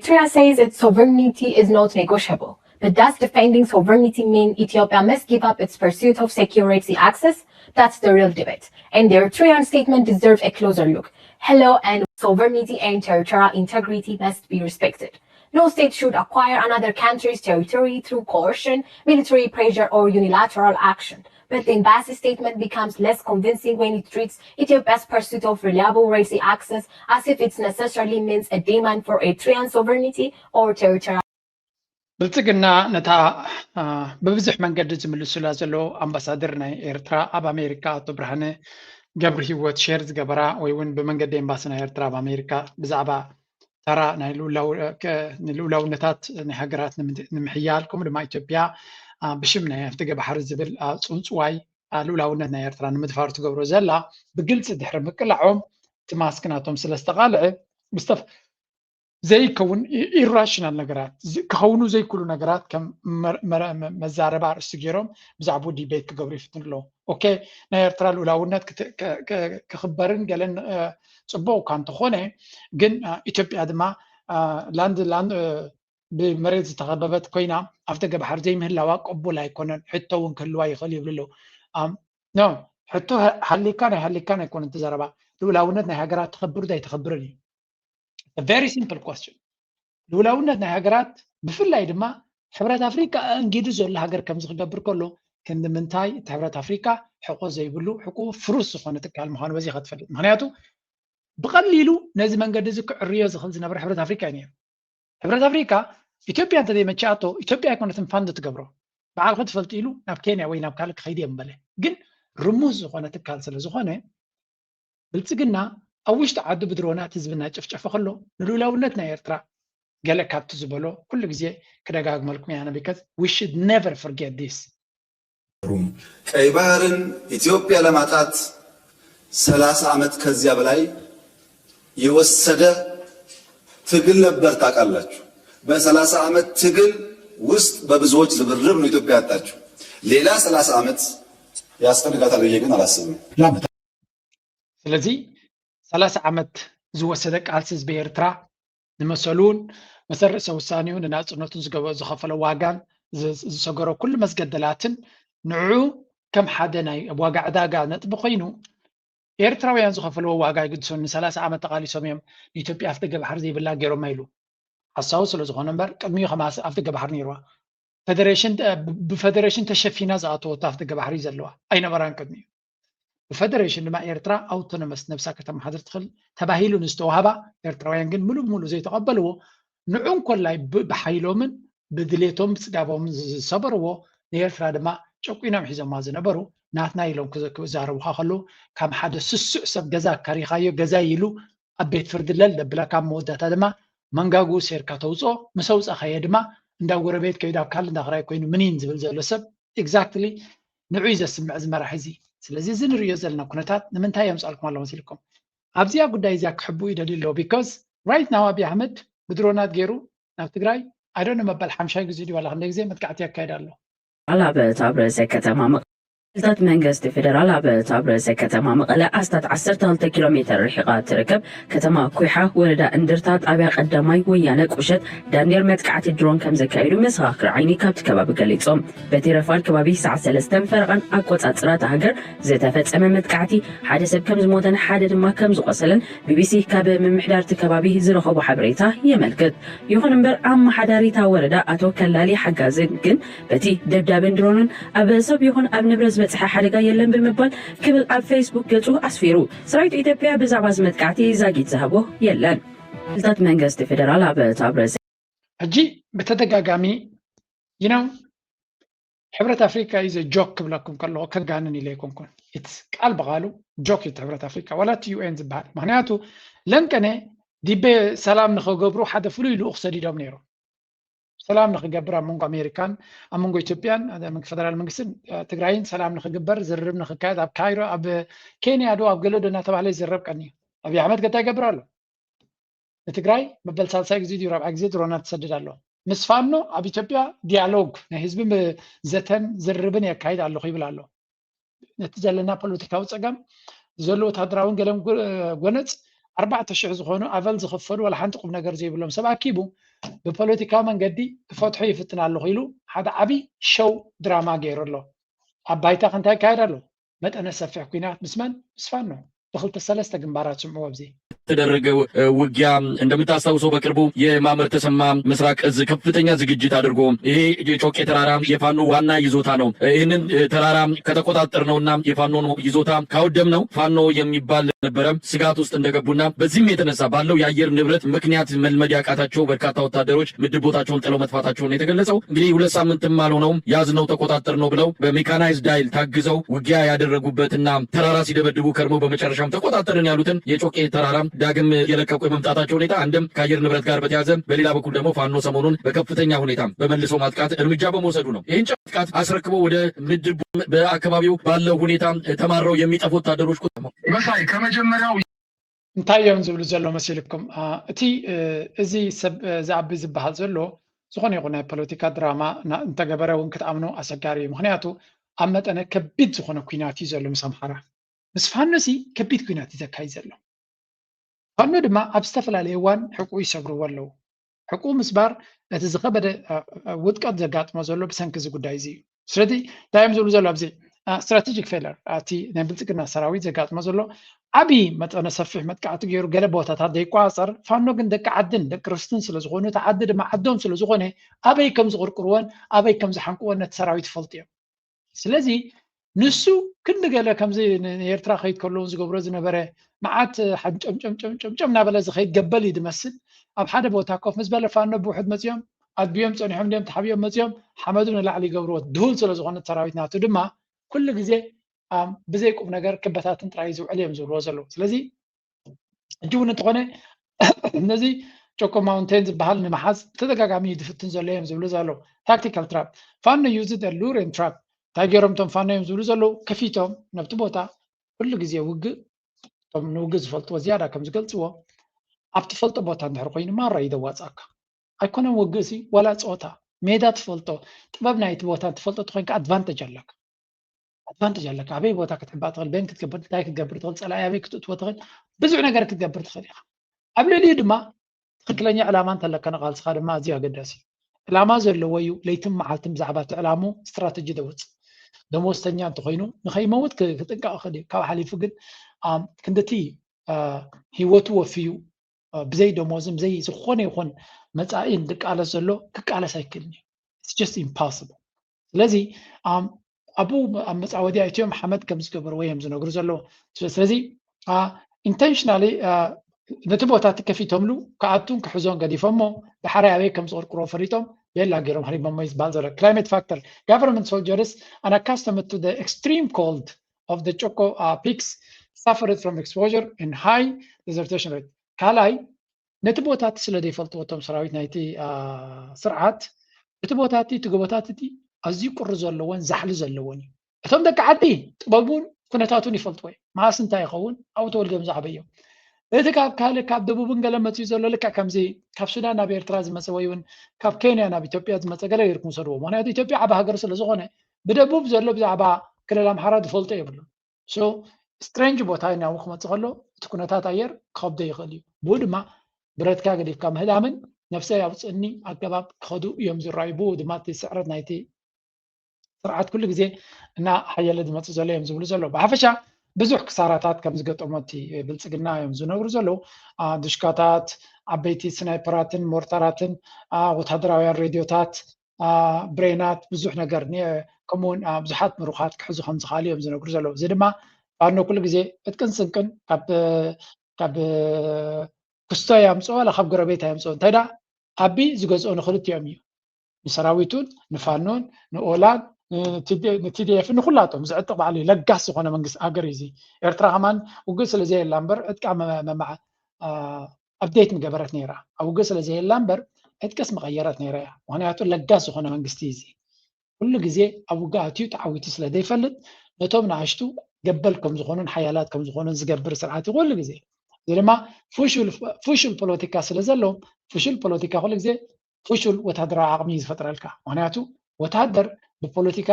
Eritrea says its sovereignty is not negotiable. But does defending sovereignty mean Ethiopia must give up its pursuit of security access? That's the real debate. And the Eritrean statement deserves a closer look. Hello, and sovereignty and territorial integrity must be respected. No state should acquire another country's territory through coercion, military pressure, or unilateral action. But the embassy statement becomes less convincing when it treats Ethiopia's pursuit of reliable racy access as if it necessarily means a demand for Eritrean sovereignty or territorial. ብልጽግና ነታ በብዙሕ መንገዲ ዝምልሱላ ዘሎ ኣምባሳደር ናይ ኤርትራ ኣብ ኣሜሪካ ኣቶ ብርሃነ ገብሪ ሂወት ሼር ዝገበራ ወይ እውን ብመንገዲ ኤምባሲ ናይ ኤርትራ ኣብ ኣሜሪካ ብዛዕባ ተራ ናይ ልኡላውነታት ናይ ሃገራት ንምሕያል ከምኡ ድማ ኢትዮጵያ ብሽም ናይ ኣፍደገ ባሕሪ ዝብል ፅንፅዋይ ልኡላውነት ናይ ኤርትራ ንምድፋር ትገብሮ ዘላ ብግልፂ ድሕሪ ምቅላዖም እቲ ማስክናቶም ስለዝተቃልዐ ዘይከውን ኢራሽናል ነገራት ክኸውኑ ዘይክሉ ነገራት ከም መዛረባ ርእሲ ገይሮም ብዛዕባ ዲቤት ክገብሩ ይፍትኑ ኣለዉ ኦኬ ናይ ኤርትራ ልኡላውነት ክኽበርን ገለን ፅቡቅ እኳ እንተኾነ ግን ኢትዮጵያ ድማ ላንድ ብመሬት ዝተኸበበት ኮይና ኣፍደገ ባሕሪ ዘይምህላዋ ቅቡል ኣይኮነን ሕቶ እውን ክህልዋ ይኽእል ይብሉ ኣለዉ ኖ ሕቶ ሃሊካን ኣይኮነን ተዘረባ ልኡላውነት ናይ ሃገራት ትኽብር ዶ ኣይትኽብርን እዩ A very simple question. ልኡላውነት ናይ ሃገራት ብፍላይ ድማ ሕብረት ኣፍሪካ እንጊዱ ዘሎ ሃገር ከም ዝክገብር ከሎ ክንዲ ምንታይ እቲ ሕብረት ኣፍሪካ ሕቆ ዘይብሉ ሕቁ ፍሩስ ዝኾነ ትካል ምዃኑ በዚ ክትፈልጥ ምክንያቱ ብቐሊሉ ነዚ መንገዲ እዚ ክዕርዮ ዝኽእል ዝነበረ ሕብረት ኣፍሪካ እዩ ነይሩ ሕብረት ኣፍሪካ ኢትዮጵያ እንተዘይመቻእቶ ኢትዮጵያ ኣይኮነትን ፋንድ ትገብሮ በዓልኩ ትፈልጡ ኢሉ ናብ ኬንያ ወይ ናብ ካልእ ክኸይድ እየ ምበለ ግን ርሙዝ ዝኾነ ትካል ስለ ዝኾነ ብልፅግና ኣብ ውሽጢ ዓዱ ብድሮናት ህዝብና ጨፍጨፈ ከሎ ንልኡላውነት ናይ ኤርትራ ገለ ካብቲ ዝበሎ ኩሉ ግዜ ክደጋግመልኩም ያነ ቢካዝ we should never forget this ቀይ ባህርን ኢትዮጵያ ለማጣት 30 ዓመት ከዚያ በላይ የወሰደ ትግል ነበር ታውቃላችሁ በ30 ዓመት ትግል ውስጥ በብዙዎች ዝብርብ ነው ኢትዮጵያ ያጣችው ሌላ 30 ዓመት ያስፈልጋታል ብዬ ግን አላስብም ስለዚህ 30 ዓመት ዝወሰደ ቃልሲ ህዝቢ ኤርትራ ንመሰሉን መሰረተ ውሳኔውን ንናጽነቱን ዝኸፈለ ዋጋን ዝሰገሮ ኩሉ መስገደላትን ንዑ ከም ሓደ ናይ ዋጋ ዕዳጋ ነጥቢ ኮይኑ ኤርትራውያን ዝኸፈልዎ ዋጋ ይግድሶን ን30 ዓመት ተቃሊሶም እዮም ንኢትዮጵያ ኣፍደገ ባሕሪ ዘይብላ ገይሮም ኢሉ ሓሳቡ ስለ ዝኾነ እምበር ቅድሚኡ ከም ኣፍደገ ባሕሪ ነይርዋ ብፌደሬሽን ተሸፊና ዝኣተወቶ ኣፍደገ ባሕሪ ዘለዋ ኣይነበራን ቅድሚኡ ብፌደሬሽን ድማ ኤርትራ ኣውቶኖመስ ነብሳ ከተመሓድር ትኽእል ተባሂሉ ንዝተዋህባ ኤርትራውያን ግን ሙሉእ ሙሉእ ዘይተቐበልዎ ንዑን ኮላይ ብሓይሎምን ብድሌቶም ብፅጋቦምን ዝሰበርዎ ንኤርትራ ድማ ጨቂኖም ሒዞማ ዝነበሩ ናትና ኢሎም ክዛረቡካ ከለዉ ካብ ሓደ ስሱዕ ሰብ ገዛ ካሪኻዮ ገዛ ኢሉ ኣብ ቤት ፍርዲ ለል ደብላ ካብ መወዳእታ ድማ መንጋጉ ሴርካ ተውፅኦ ምስ ኣውፃእኻየ ድማ እንዳ ጎረቤት ከይዱ ኣብ ካልእ እንዳኽራይ ኮይኑ ምኒን ዝብል ዘሎ ሰብ ኤግዛክትሊ ንዑ እዩ ዘስምዕ ዝመራሒ እዚ ስለዚ እዚ ንሪኦ ዘለና ኩነታት ንምንታይ የምፃልኩም ኣሎ መሲልኩም ኣብዚኣ ጉዳይ እዚኣ ክሕቡ ይደልዩ ኣለዎ ቢካዝ ራይት ናው ኣብዪ ኣሕመድ ብድሮናት ገይሩ ናብ ትግራይ ኣይዶን መበል 50 ግዜ ድዩ ዋላ ክንደይ ግዜ መጥቃዕቲ ያካይድ ኣሎ ኣላበት ኣብ ርእሰ ከተማ ታት መንግስቲ ፌደራል ኣብ ርእሰ ከተማ መቐለ ኣስታት 12 ኪሎ ሜትር ርሒቓ ትርከብ ከተማ ኩሓ ወረዳ እንድርታ ጣብያ ቀዳማይ ወያነ ቁሸት ዳንዴር መጥቃዕቲ ድሮን ከም ዘካይዱ መሰኻኽር ዓይኒ ካብቲ ከባቢ ገሊፆም በቲ ረፋድ ከባቢ ሰዓት 3 ፈረቓን ኣቆፃፅራት ሃገር ዝተፈፀመ መጥቃዕቲ ሓደ ሰብ ከም ዝሞተን ሓደ ድማ ከም ዝቆሰለን ቢቢሲ ካብ ምምሕዳርቲ ከባቢ ዝረኸቡ ሓበሬታ የመልክት ይኹን እምበር ኣመሓዳሪታ ወረዳ ኣቶ ከላሊ ሓጋዝን ግን በቲ ደብዳቤን ድሮንን ኣብ ሰብ ይኹን ኣብ ንብረት በፅሐ ሓደጋ የለን ብምባል ክብል ኣብ ፌስቡክ ገጹ ኣስፊሩ ሰራዊት ኢትዮጵያ ብዛዕባ ዝመጥቃዕቲ ዛጊት ዝሃቦ የለን ታት መንግስቲ ፌደራል ኣብ ርእሰ ሕጂ ብተደጋጋሚ ይነው ሕብረት ኣፍሪካ ኢዘ ጆክ ክብለኩም ከለዎ ከጋንን ኢለ ይኮንኩን ኢትስ ቃል በቃሉ ጆክ እቲ ሕብረት ኣፍሪካ ዋላቲ ዩኤን ዝበሃል ምክንያቱ ለንቀነ ዲቤ ሰላም ንክገብሩ ሓደ ፍሉይ ልኡኽ ሰዲዶም ነይሮም ሰላም ንክገብር ኣብ መንጎ ኣሜሪካን ኣብ መንጎ ኢትዮጵያን ፌደራል መንግስትን ትግራይን ሰላም ንክግበር ዝርርብ ንክካየድ ኣብ ካይሮ ኣብ ኬንያ ዶ ኣብ ገለዶ እናተባህለ ይዝረብ ቀኒ ኣብዪ ኣሕመድ ገታ ይገብር ኣሎ ንትግራይ መበል ሳልሳይ ግዜ ድዩ ራብዓ ግዜ ድሮናት ትሰድድ ኣሎ ምስ ፋኖ ኣብ ኢትዮጵያ ዲያሎግ ናይ ህዝቢ ዘተን ዝርርብን የካይድ ኣለኹ ይብል ኣሎ ነቲ ዘለና ፖለቲካዊ ፀገም ዘሎ ወታደራውን ገለም ጎነፅ 4,000 ዝኾኑ ኣበል ዝኽፈሉ ወላ ሓንቲ ቁም ነገር ዘይብሎም ሰብ ኣኪቡ ببوليتيكا من قدي فتحو يفتنا له خيلو هذا عبي شو دراما غير له عبايتا خنتا كاير له مت أنا سفح كوينات مسفانو دخلت الثلاثة جنبارات سمعوا بزي ተደረገው ውጊያ እንደምታስታውሰው በቅርቡ የማመር ተሰማ ምስራቅ እዝ ከፍተኛ ዝግጅት አድርጎ ይሄ የጮቄ ተራራ የፋኖ ዋና ይዞታ ነው። ይህንን ተራራ ከተቆጣጠርነውና የፋኖን ይዞታ ካወደምነው ፋኖ የሚባል ነበረ ስጋት ውስጥ እንደገቡና በዚህም የተነሳ ባለው የአየር ንብረት ምክንያት መልመድ ያቃታቸው በርካታ ወታደሮች ምድብ ቦታቸውን ጥለው መጥፋታቸውን የተገለጸው እንግዲህ 2 ሳምንትም አልሆነውም ያዝነው ተቆጣጠርነው ብለው በሜካናይዝድ ኃይል ታግዘው ውጊያ ያደረጉበትና ተራራ ሲደበድቡ ከርመው በመጨረሻም ተቆጣጠርን ያሉትን የጮቄ ተራራ ዳግም የለቀቁ የመምጣታቸው ሁኔታ አንድም ከአየር ንብረት ጋር በተያዘ በሌላ በኩል ደግሞ ፋኖ ሰሞኑን በከፍተኛ ሁኔታ በመልሶ ማጥቃት እርምጃ በመውሰዱ ነው። ይህን ማጥቃት አስረክበው ወደ ምድብ በአካባቢው ባለው ሁኔታ ተማረው የሚጠፉ ወታደሮች መሳይ ከመጀመሪያው እንታየውን ዝብሉ ዘሎ መሲልኩም እቲ እዚ ሰብ ዛዕቢ ዝበሃል ዘሎ ዝኾነ ይኹን ናይ ፖለቲካ ድራማ እንተገበረ እውን ክትኣምኖ ኣሰጋሪ እዩ። ምክንያቱ ኣብ መጠነ ከቢድ ዝኾነ ኩናት እዩ ዘሎ ምስ ኣምሓራ ምስ ፋኖሲ ከቢድ ኩናት እዩ ዘካይድ ዘሎ ፋኖ ድማ ኣብ ዝተፈላለየ እዋን ሕቁ ይሰግርዎ ኣለዉ። ሕቁ ምስባር እቲ ዝኸበደ ውድቀት ዘጋጥሞ ዘሎ ብሰንኪ እዚ ጉዳይ እዚ እዩ። ስለዚ ዳዮም ዝብሉ ዘሎ ኣብዚ ስትራቴጂክ ፌለር እቲ ናይ ብልፅግና ሰራዊት ዘጋጥሞ ዘሎ ዓብይ መጠነ ሰፊሕ መጥቃዕቲ ገይሩ ገለ ቦታታት ዘይቋፀር ፋኖ ግን ደቂ ዓድን ደቂ ርስትን ስለዝኾኑ እቲ ዓዲ ድማ ዓዶም ስለዝኾነ ኣበይ ከም ዝቁርቁርዎን ኣበይ ከም ዝሓንቅዎን ነቲ ሰራዊት ይፈልጡ እዮም። ስለዚ ንሱ ክንዲ ገለ ከምዚ ንኤርትራ ከይድ ከለውን ዝገብሮ ዝነበረ መዓት ጨምጨም ናበለ ዝኸይድ ገበል እዩ ዝመስል ኣብ ሓደ ቦታ ኮፍ ምስ በለ ፋኖ ብውሕድ መፅኦም ኣድብዮም ፀኒሖም ድዮም ተሓቢኦም መፅኦም ሓመዱ ንላዕሊ ይገብርዎ ድሁል ስለዝኾነ ሰራዊት ናቱ ድማ ኩሉ ግዜ ብዘይ ቁም ነገር ክበታትን ጥራይ ዝውዕል እዮም ዝብልዎ ዘለዉ። ስለዚ እጂ እውን እንተኾነ እነዚ ጮኮ ማውንቴን ዝበሃል ንምሓዝ ተደጋጋሚ ድፍትን ዘሎ እዮም ዝብሉ ዘለዉ። ታክቲካል ትራፕ ፋኖ ዩዝ ሉሬን ትራፕ እንታይ ገይሮም እቶም ፋኖ እዮም ዝብሉ ዘለዉ ከፊቶም ነብቲ ቦታ ኩሉ ግዜ ውግእ እቶም ንውግእ ዝፈልጥዎ ዝያዳ ከም ዝገልፅዎ ኣብ ትፈልጦ ቦታ እንድሕር ኮይኑ ማራ ይደዋፅኣካ ኣይኮነን ውግእ ሲ ዋላ ፀወታ ሜዳ ትፈልጦ ጥበብ ናይቲ ቦታ ትፈልጦ ትኮይንካ ኣድቫንቴጅ ኣለካ ኣበይ ቦታ ክትሕባእ ትኽእል በን ክትገብር እንታይ ክትገብር ትኽእል ፀላኢ ኣበይ ክትእትዎ ትኽእል ብዙሕ ነገር ክትገብር ትኽእል ኢኻ። ኣብ ልዕሊኡ ድማ ትክክለኛ ዕላማ እንተለካ ንቃልስኻ ድማ ኣዝዩ ኣገዳሲ እዩ። ዕላማ ዘለዎ እዩ ለይትን መዓልትን ብዛዕባ እቲ ዕላሙ ስትራቴጂ ደውፅእ ደመወዝተኛ እንተኮይኑ ንኸይመውት ክጥንቀቕ ክእል እዩ። ካብ ሓሊፉ ግን ክንደቲ ሂወቱ ወፍዩ ብዘይ ደመወዝን ብዘይ ዝኾነ ይኹን መፃኢን ዝቃለስ ዘሎ ክቃለስ ኣይክእልን እዩ። ኢትስ ጀስት ኢምፖሲብል። ስለዚ ኣቡ ኣብ መፃወዲ እትዮም ሓመድ ከም ዝገበርዎ እዮም ዝነግሩ ዘለዎ። ስለዚ ኢንቴንሽናሊ ነቲ ቦታ ከፊቶምሉ ከኣቱን ክሕዞን ገዲፎሞ ብሓራይ ኣበይ ከም ዝቁርቁሮ ፈሪጦም ቤላ ገይሮም ሃሪቦሞ ዝባሃል ዘሎ ክላይሜት ፋክተር government soldiers are accustomed to the extreme cold of the Choco peaks suffered from exposure and high desertation rate. ካልኣይ ነቲ ቦታት ስለ ዘይፈልጥዎ እቶም ሰራዊት ናይቲ ስርዓት እቲ ቦታት እቲ ጎቦታት እቲ ኣዝዩ ቁሪ ዘለዎን ዛሕሊ ዘለዎን እዩ። እቶም ደቂ ዓዲ ጥበቡን ኩነታቱን ይፈልጥዎ እዮም። ማስ እንታይ ይኸውን ኣብኡ ተወልዶም ዝዓበዮም እቲ ካብ ካልእ ካብ ደቡብን ገለ መፅኡ ዘሎ ልክዕ ከምዚ ካብ ሱዳን ናብ ኤርትራ ዝመፀ ወይ እውን ካብ ኬንያ ናብ ኢትዮጵያ ዝመፀ ገለ ጌርኩም ሰድዎ። ምክንያቱ ኢትዮጵያ ዓባ ሃገር ስለዝኾነ ብደቡብ ዘሎ ብዛዕባ ክልል ኣምሓራ ዝፈልጦ የብሉን። ስትሬንጅ ቦታ ናብኡ ክመፅእ ከሎ እቲ ኩነታት ኣየር ክከብዶ ይኽእል እዩ። ብኡ ድማ ብረትካ ገዲፍካ ምህዳምን ነፍሰይ ኣውፅእኒ ኣገባብ ክኸዱ እዮም ዝረኣዩ። ብኡ ድማ እቲ ስዕረት ናይቲ ስርዓት ኩሉ ግዜ እና ሓየለ ዝመፅእ ዘሎ እዮም ዝብሉ ዘሎ። ብሓፈሻ ብዙሕ ክሳራታት ከም ዝገጠሞት ብልፅግና እዮም ዝነግሩ ዘለዉ። ድሽካታት ዓበይቲ ስናይፐራትን ሞርታራትን ወታደራውያን ሬድዮታት ብሬናት ብዙሕ ነገር ከምኡውን ብዙሓት ምሩኻት ክሕዙ ከም ዝኽኣሉ እዮም ዝነግሩ ዘለዉ። እዚ ድማ ፋኖ ኩሉ ግዜ ዕጥቅን ስንቅን ካብ ክስቶ ያምፅኦ ዋላ ካብ ጎረቤት ያምፅኦ እንታይ ዳ ኣቢ ዝገዝኦ ንክልቲኦም እዩ ንሰራዊቱን ንፋኖን ንኦላን ንቲዲኤፍ ንኩላቶም ዝዕጥቕ በዓል እዩ። ለጋስ ዝኾነ መንግስቲ ሃገር እዩ እዚ። ኤርትራ ከማን ውግእ ስለዘየላ እምበር ዕጥቃ ኣብዴት ምገበረት ነይራ። ኣብ ውግእ ስለዘየላ እምበር ዕጥቅስ መቐየረት ነይራ እያ። ምክንያቱ ለጋስ ዝኾነ መንግስቲ እዚ ኩሉ ግዜ ኣብ ውግእ ኣትዩ ተዓዊቱ ስለዘይፈልጥ ነቶም ንኣሽቱ ገበል ከም ዝኾኑን ሓያላት ከም ዝኾኑን ዝገብር ስርዓት እዩ ኩሉ ግዜ። እዚ ድማ ፉሹል ፖለቲካ ስለ ዘለዎም ፉሹል ፖለቲካ ኩሉ ግዜ ፉሹል ወታደራዊ ዓቕሚ ዝፈጥረልካ። ምክንያቱ ወታደር ብፖለቲካ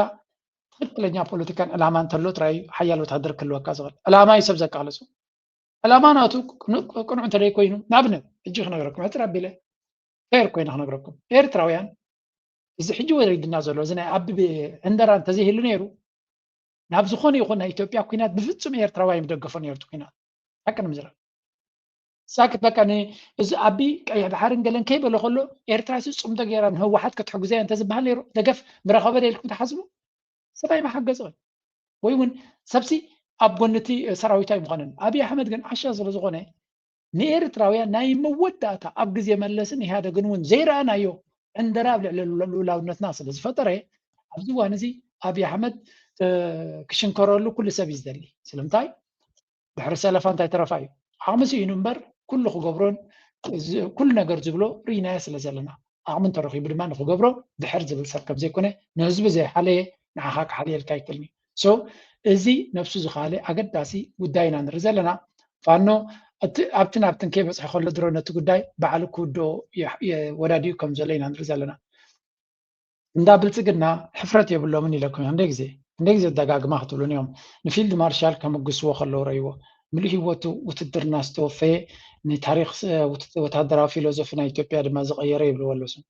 ትክክለኛ ፖለቲካን ዕላማ እንተሎ ጥራይ ሓያል ወታደር ክህልወካ ዝኽእል ዕላማ እዩ ሰብ ዘቃልፁ። ዕላማ ናቱ ቅኑዕ እንተደይ ኮይኑ ንኣብነት እጂ ክነግረኩም ሕፅር ኣቢለ خير كوين نخنقركم إيرتراويان إذا حجي ويريدنا زلو زنا أبي عندنا تزيه لنيرو نابزخوني يخون إثيوبيا كوينات بفتسم إيرتراويان بدقفون يرتو كوينات هكذا مزرعة ساكت بقى أنا إذا أبي أي بحرن قالن كيف ولا خلو إيرترا سوم تجيران هو واحد كتحق زي أنت زبها ليرو دقف مرخبة لكم تحاسبوا سبعي ما حق زون ويون سبسي أبغنتي سراويتاي مغنن أبي أحمد قال عشان زلزقونه نيرتراويان ناي موداتا أبغز يملسن هذا قنون زيرا أنا يو عندنا لولاونت ناس بس فترة أبزوا نزي أبي أحمد كشنكرولو كل سبيز دلي سلمتاي بحر سلفان تاي ترفاي عامسي نمبر كل خو قبرون كل نجار زبلو رينا سلزلنا عامن ترخي برمان خو قبرو بحر زبل سركب زي كونه نزب زي حالي نعهاك حالي الكايكلني سو إزي نفسه زخالي أقد داسي وداينا نرزلنا فانو أبتن كيف سيخول لدرونة تقداي بعلو كودو وداديو كم زلينا نرزلنا ندابل تقدنا حفرت يبلو مني لكم عندك زي دقاق ما خطولون يوم نفيلد مارشال كمقسوه خلو ريوه ملي هوتو وتدرنا ستوفي تاريخ وتهدرا فيلوزوفنا إثيوبيا دما زغير يبلو ولوسو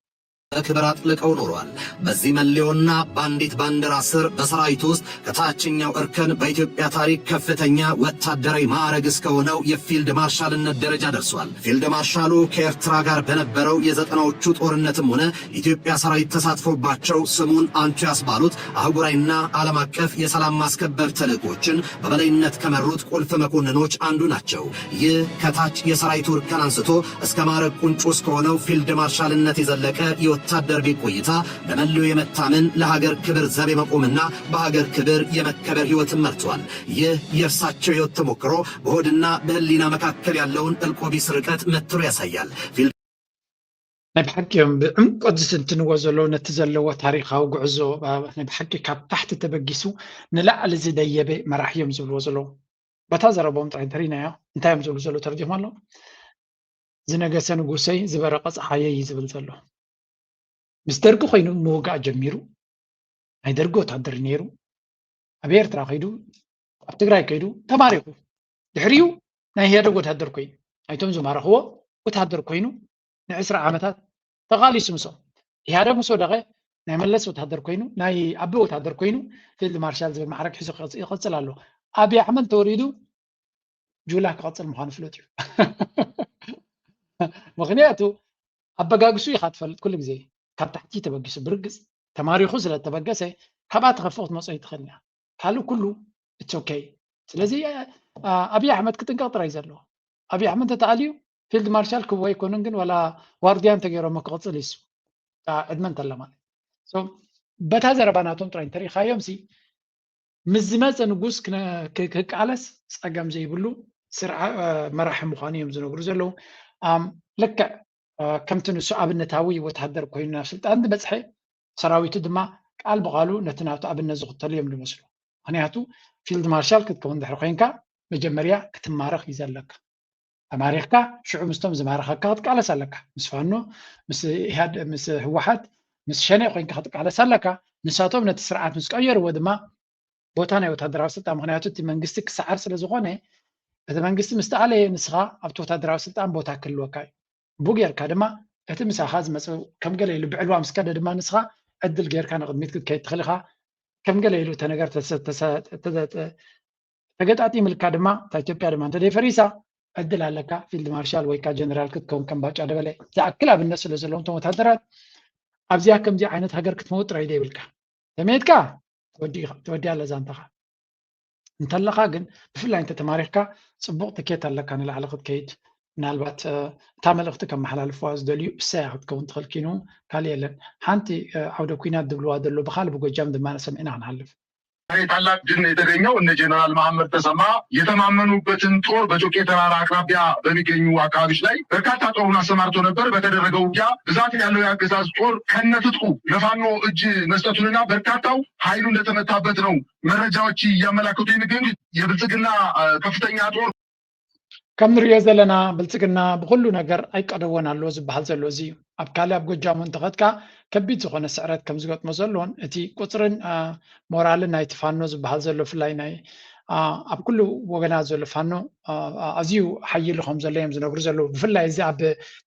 ክብር አጥልቀው ኖሯል። በዚህ መለዮና ባንዲት ባንዲራ ስር በሰራዊት ውስጥ ከታችኛው እርከን በኢትዮጵያ ታሪክ ከፍተኛ ወታደራዊ ማዕረግ እስከሆነው የፊልድ ማርሻልነት ደረጃ ደርሷል። ፊልድ ማርሻሉ ከኤርትራ ጋር በነበረው የዘጠናዎቹ ጦርነትም ሆነ ኢትዮጵያ ሰራዊት ተሳትፎባቸው ስሙን አንቱ ያስባሉት አህጉራዊና ዓለም አቀፍ የሰላም ማስከበር ተልዕኮችን በበላይነት ከመሩት ቁልፍ መኮንኖች አንዱ ናቸው። ይህ ከታች የሰራዊቱ እርከን አንስቶ እስከ ማዕረግ ቁንጮ እስከሆነው ፊልድ ማርሻልነት የዘለቀ ወታደር ቤት ቆይታ ለመለዮ የመታመን ለሀገር ክብር ዘብ የመቆምና በሀገር ክብር የመከበር ህይወትን መርቷል። ይህ የእርሳቸው ህይወት ተሞክሮ በሆድና በህሊና መካከል ያለውን እልቆ ቢስ ርቀት መትሮ ያሳያል። نبحكيهم بعمق قدس تنوزلو نتزلو تاريخه وقعزو نبحكي كاب تحت تبقيسو نلع لزديبه مراحيهم زلوزلو بتازر بوم ترينا يا انتايم زلوزلو ترجم الله زنقسن نغوسي زبرقص حيي زبلزلو مستركو خينو موقع جميرو هيدرغو تادر نيرو ابير ترا خيدو ابتغراي كيدو تماريكو دحريو ناي هيدرغو تادر كوين ايتم زمارخو وتادر كوينو نعسر عامتات تغالي سمسو يهارب مسو دغه ناي ملس وتادر كوينو ناي ابو وتادر كوينو فيلد مارشال زي معرك حسو يقصلالو ابي احمد توريدو جولا قصل مخان فلوتيو مغنياتو ابغاغسو يخاطفل كل غزي كاب تحتي تبقس برقص تماريخو سلا تبقسه كبات خفوت مصيت خلنا قالوا كله اتس اوكي ስለዚህ አብይ አህመድ ክትንቀጥራ ይዘሎ አብይ አህመድ ተጣሊዩ ፊልድ ማርሻል ክወይ ኮንን ግን ወላ ዋርዲያን ተገሮ መቅጽል ይሱ ዕድመን ተለማ ሶ በታዘረባናቶም ጥራይ ታሪክ ሃዮምሲ ምዝመፀ ንጉስ ከቃለስ ጸገም ዘይብሉ ስርዓ መራሕ ምዃንዮም ዝነግሩ ዘለው ለከ ከምቲ ንሱ ኣብነታዊ ወታደር ኮይኑ ናብ ስልጣን በፅሐ ሰራዊቱ ድማ ቃል በቃሉ ነቲ ናቱ ኣብነት ዝኽተሉ እዮም ዝመስሉ ምክንያቱ ፊልድ ማርሻል ክትከውን ድሕሪ ኮንካ መጀመርያ ክትማረኽ ይዘለካ ተማሪኽካ ሽዑ ምስቶም ዝማረኸካ ክትቃለስ ኣለካ ምስ ፋኖ ምስ ህወሓት ምስ ሸነ ኮንካ ክትቃለስ ኣለካ ንሳቶም ነቲ ስርዓት ምስ ቀየርዎ ድማ ቦታ ናይ ወታደራዊ ስልጣን ምክንያቱ እቲ መንግስቲ ክሰዓር ስለ ዝኾነ እቲ መንግስቲ ምስ ተኣለየ ንስኻ ኣብቲ ወታደራዊ ስልጣን ቦታ ክህልወካ እዩ بوغيركا دما اتي مساخاز مسو كم قليلو بعلوا مسكده دما نسخه عدل غيركا نقدميت كيت تخليخا كم قليلو تنغر تغطاتي ملكا دما تا اثيوبيا دما تدي فريسا عدل عليكا فيلد مارشال ويكا جنرال كتكون كم باچا دبله زاكلا بالناس لزلون تمتادرات ابزيا كم دي عينت هاجر كتموت رايدي يبلكا تميتكا تودي على زانتخا انتلقا ግን ብፍላይ እንተ ተማሪኽካ ጽቡቕ ትኬት ኣለካ ንላዕለኽት ከይድ ምናልባት ታመልእኽቲ ከም መሓላልፏ ዝደልዩ ብሳያ ክትከውን ትኽእል ኪኑ ካልእ የለን ሓንቲ ዓውደ ኩናት ድብልዋ ዘሎ ብኻልእ ብጎጃም ድማ ሰሚዕና ክንሃልፍ ታላቅ ድል የተገኘው እነ ጀነራል መሐመድ ተሰማ የተማመኑበትን ጦር በጮቄ ተራራ አቅራቢያ በሚገኙ አካባቢዎች ላይ በርካታ ጦሩን አሰማርቶ ነበር። በተደረገው ውጊያ ብዛት ያለው የአገዛዝ ጦር ከነትጥቁ ለፋኖ እጅ መስጠቱንና በርካታው ኃይሉ እንደተመታበት ነው መረጃዎች እያመላከቱ የሚገኙት። የብልጽግና ከፍተኛ ጦር ከም ንሪኦ ዘለና ብልጽግና ብኩሉ ነገር ኣይቀደወን ኣሎ ዝበሃል ዘሎ እዚ ኣብ ካልእ ኣብ ጎጃም እንተኸድካ ከቢድ ዝኾነ ስዕረት ከም ዝገጥሞ ዘሎን እቲ ቁፅርን ሞራልን ናይቲ ፋኖ ዝበሃል ዘሎ ብፍላይ ናይ ኣብ ኩሉ ወገናት ዘሎ ፋኖ ኣዝዩ ሓይሉ ከም ዘሎ እዮም ዝነግሩ ዘለዉ ብፍላይ እዚ ኣብ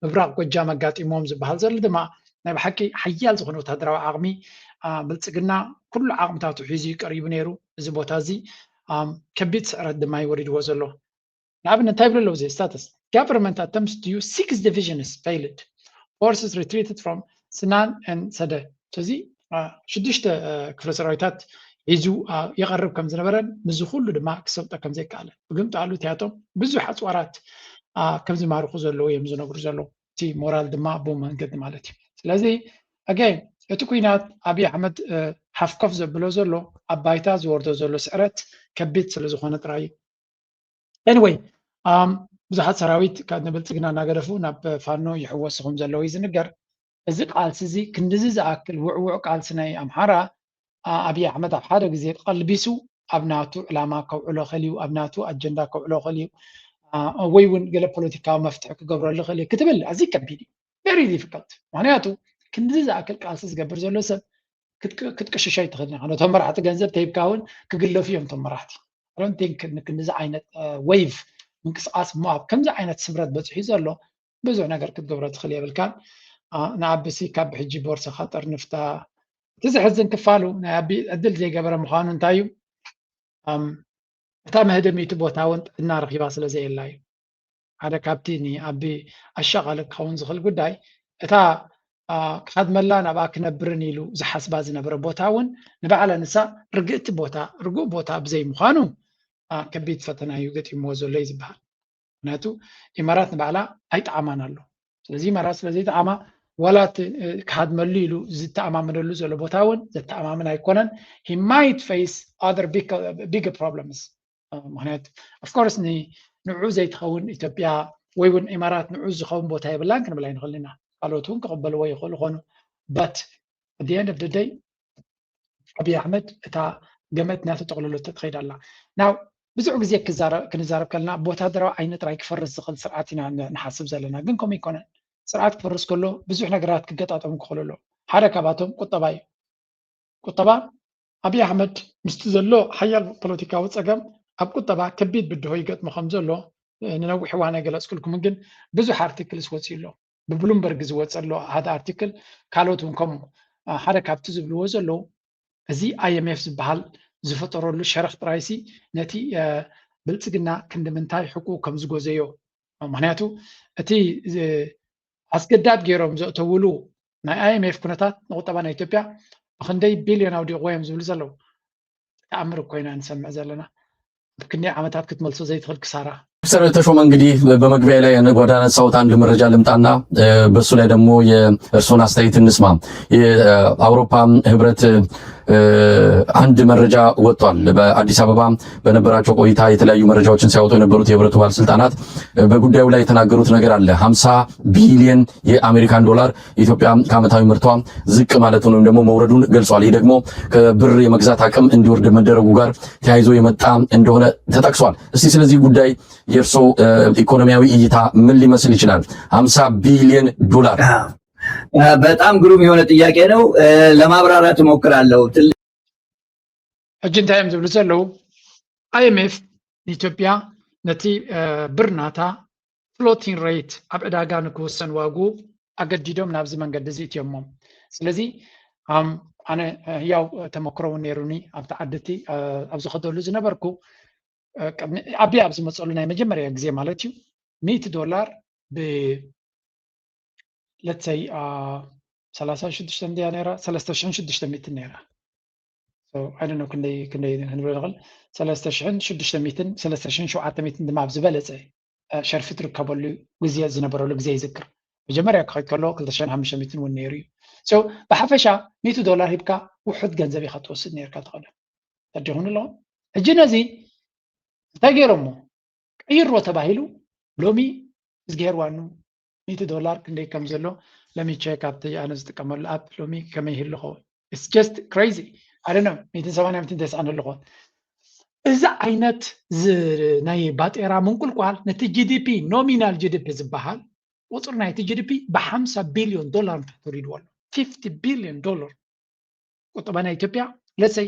ምብራቅ ጎጃም ኣጋጢሞም ዝበሃል ዘሎ ድማ ናይ ብሓቂ ሓያል ዝኾነ ወታደራዊ ዓቕሚ ብልፅግና ኩሉ ዓቕምታቱ ሒዙ ቀሪቡ ነይሩ እዚ ቦታ እዚ ከቢድ ስዕረት ድማ ይወሪድዎ ዘሎ ንኣብነት እንታይ ብሎ ኣለዉ እዚ ስታተስ government attempts to use 6 divisions failed forces retreated from Sinan and Sade ስለዚ 6 ክፍለ ሰራዊታት ሒዙ የቀርብ ከም ዝነበረን ምዝ ኩሉ ድማ ክሰብጠ ከም ዘይከኣለ ብግምጣሉ ትያቶም ብዙሕ ኣፅዋራት ከም ዝማርኹ ዘለዉ እዮም ዝነግሩ ዘለዉ እቲ ሞራል ድማ ብኡ መንገዲ ማለት እዩ ስለዚ ኣገይ እቲ ኩናት ኣብዪ ኣሕመድ ሓፍኮፍ ዘብሎ ዘሎ ኣብ ባይታ ዝወርዶ ዘሎ ስዕረት ከቢድ ስለ ዝኾነ ጥራይ እዩ ኤኒዌይ ብዙሓት ሰራዊት ካብ ንብልፅግና እናገደፉ ናብ ፋኖ ይሕወሱ ከም ዘለዉ እዩ ዝንገር እዚ ቃልሲ እዚ ክንዲዚ ዝኣክል ውዕውዕ ቃልሲ ናይ ኣምሓራ ኣብዪ ኣሕመድ ኣብ ሓደ ግዜ ቀልቢሱ ኣብ ናቱ ዕላማ ከውዕሎ ኽእል እዩ ኣብ ናቱ ኣጀንዳ ከውዕሎ ኽእል እዩ ወይ እውን ገለ ፖለቲካዊ መፍትሒ ክገብረሉ ኽእል እዩ ክትብል ኣዝዩ ከቢድ እዩ ቨሪ ዲፊካልት ምክንያቱ ክንዲዚ ዝኣክል ቃልሲ ዝገብር ዘሎ ሰብ ክትቅሽሻ ይትኽእል ኢኻ ነቶም መራሕቲ ገንዘብ ተሂብካ እውን ክግለፉ እዮም እቶም መራሕቲ ዶንት ቲንክ ክንዲዚ ዓይነት ዌይቭ ምንቅስቃስ እሞ ኣብ ከምዚ ዓይነት ስምረት በፂሑ ዘሎ ብዙሕ ነገር ክትገብሮ ትኽእል የብልካን ንኣበሲ ካብ ሕጂ ቦርሳኻ ጠርንፍታ እቲ ዝሕዝን ክፋሉ ናይ ኣቢ ዕድል ዘይገበረ ምዃኑ እንታይ እዩ እታ መህደሚቱ ቦታ እውን ጥዕና ረኪባ ስለ ዘየላ እዩ ሓደ ካብቲ ንኣቢ ኣሻቓሊ ክኸውን ዝኽእል ጉዳይ እታ ክሃድመላ ናብኣ ክነብርን ኢሉ ዝሓስባ ዝነበረ ቦታ እውን ንባዕላ ንሳ ርጉእ ቦታ ብዘይ ምዃኑ ከቢድ ፈተና እዩ ገጢምዎ ዘሎ እዩ ዝበሃል ምክንያቱ ኢማራት ንባዕላ ኣይጠዓማን ኣሎ ስለዚ ኢማራት ስለዘይጠዓማ ወላት ክሃድመሉ ኢሉ ዝተኣማምነሉ ዘሎ ቦታ እውን ዘተኣማምን ኣይኮነን he might face other bigger problems ምክንያቱ ኦፍኮርስ ንዕኡ ዘይትኸውን ኢትዮጵያ ወይ እውን ኢማራት ንዕኡ ዝኸውን ቦታ የብላን ክንብል ኣይንኽእል ኢና ካልኦት እውን ክቕበልዎ ይኽእሉ ኮኑ በት at the end of the day ኣብዪ ኣሕመድ እታ ገመድ እናተጠቕለለቶ ትኸይድ ኣላ ናው ብዙሕ ግዜ ክንዛረብ ከለና ብወታደራዊ ዓይነት ጥራይ ክፈርስ ዝኽእል ስርዓት ኢና ንሓስብ ዘለና ግን ከምኡ ይኮነን ስርዓት ክፈርስ ከሎ ብዙሕ ነገራት ክገጣጠሙ ክኽእሉ ኣሎ ሓደ ካብኣቶም ቁጠባ እዩ ቁጠባ ኣብዪ ኣሕመድ ምስቲ ዘሎ ሓያል ፖለቲካዊ ፀገም ኣብ ቁጠባ ከቢድ ብድሆ ይገጥሞ ከም ዘሎ ንነዊሕ እዋን ኣይገለፅኩልኩም ግን ብዙሕ ኣርቲክልስ ወፂኡ ኣሎ ብብሉምበርግ ዝወፀ ኣሎ ሓደ ኣርቲክል ካልኦት እውን ከምኡ ሓደ ካብቲ ዝብልዎ ዘለዉ እዚ IMF ዝበሃል ዝፈጠረሉ ሸረኽ ጥራይሲ ነቲ ብልፅግና ክንዲ ምንታይ ሕቁ ከም ዝጎዘዮ ምክንያቱ እቲ ኣስገዳድ ገይሮም ዘእተውሉ ናይ IMF ኩነታት ንቁጠባ ናይ ኢትዮጵያ ብክንደይ ቢልዮን ኣውዲቑ እዮም ዝብል ዘለዉ ተኣምር ኮይና ንሰምዕ ዘለና ብክንደይ ዓመታት ክትመልሶ ዘይትኽእል ክሳራ ፕሮፌሰር ተሾመ እንግዲህ በመግቢያ ላይ ወደ አነሳሁት አንድ መረጃ ልምጣና በሱ ላይ ደግሞ የእርሶን አስተያየት እንስማ። የአውሮፓ ህብረት አንድ መረጃ ወጥቷል። በአዲስ አበባ በነበራቸው ቆይታ የተለያዩ መረጃዎችን ሲያወጡ የነበሩት የህብረቱ ባለስልጣናት በጉዳዩ ላይ የተናገሩት ነገር አለ። 50 ቢሊዮን የአሜሪካን ዶላር ኢትዮጵያ ከዓመታዊ ምርቷ ዝቅ ማለቱን ወይም ደግሞ መውረዱን ገልጿል። ይህ ደግሞ ከብር የመግዛት አቅም እንዲወርድ መደረጉ ጋር ተያይዞ የመጣ እንደሆነ ተጠቅሷል። እስቲ ስለዚህ ጉዳይ የእርሶ ኢኮኖሚያዊ እይታ ምን ሊመስል ይችላል? 50 ቢሊዮን ዶላር በጣም ግሩም የሆነ ጥያቄ ነው። ለማብራራት እሞክራለሁ። ሕጂ እንታይ እዮም ዝብሉ ዘለዉ IMF ኢትዮጵያ ነቲ ብርናታ ፍሎቲንግ ሬት ኣብ ዕዳጋ ንክወሰን ዋጉ ኣገዲዶም ናብዚ መንገዲ እዚ እትዮሞም። ስለዚ ኣነ ያው ተመክሮ እውን ነይሩኒ ኣብቲ ዓድቲ ኣብ ዝኸደሉ ዝነበርኩ ኣብያ ኣብ ዝመፀሉ ናይ መጀመርያ ግዜ ማለት እዩ $100 ብ let's say 36 እንዲያ ነይራ 3600 ነይራ so I don't know ክንደይ ክንብል ንኽእል 3600 ድማ ኣብ ዝበለፀ ሸርፊ ትርከበሉ ግዜ ዝነበረሉ ግዜ ይዝክር መጀመርያ ክኸይድ ከሎ 2500 እውን ነይሩ እዩ so ብሓፈሻ $100 ሂብካ ውሑድ ገንዘብ ኢኻ ትወስድ ነይርካ ትኸእለ ተዲኹን ኣሎ ሕጂ ነዚ እንታይ ገይሮሞ ቀይርዎ ተባሂሉ ሎሚ ዝገይርዋኑ $100 ክንደይ ከም ዘሎ let me check ኣብቲ ኣነ ዝጥቀመሉ ኣፕ ሎሚ ከመይ ይህሉ ኸውን it's just crazy I don't know 180 ኣለኹ እዚ ዓይነት ናይ ባጤራ ምንቁልቋል ነቲ GDP ኖሚናል GDP ዝበሃል ቁፅር ናይቲ GDP ብ$50 ቢልዮን ተወሪድዎ ኣሎ $50 ቢልዮን ቁጠባ ናይ ኢትዮጵያ let's say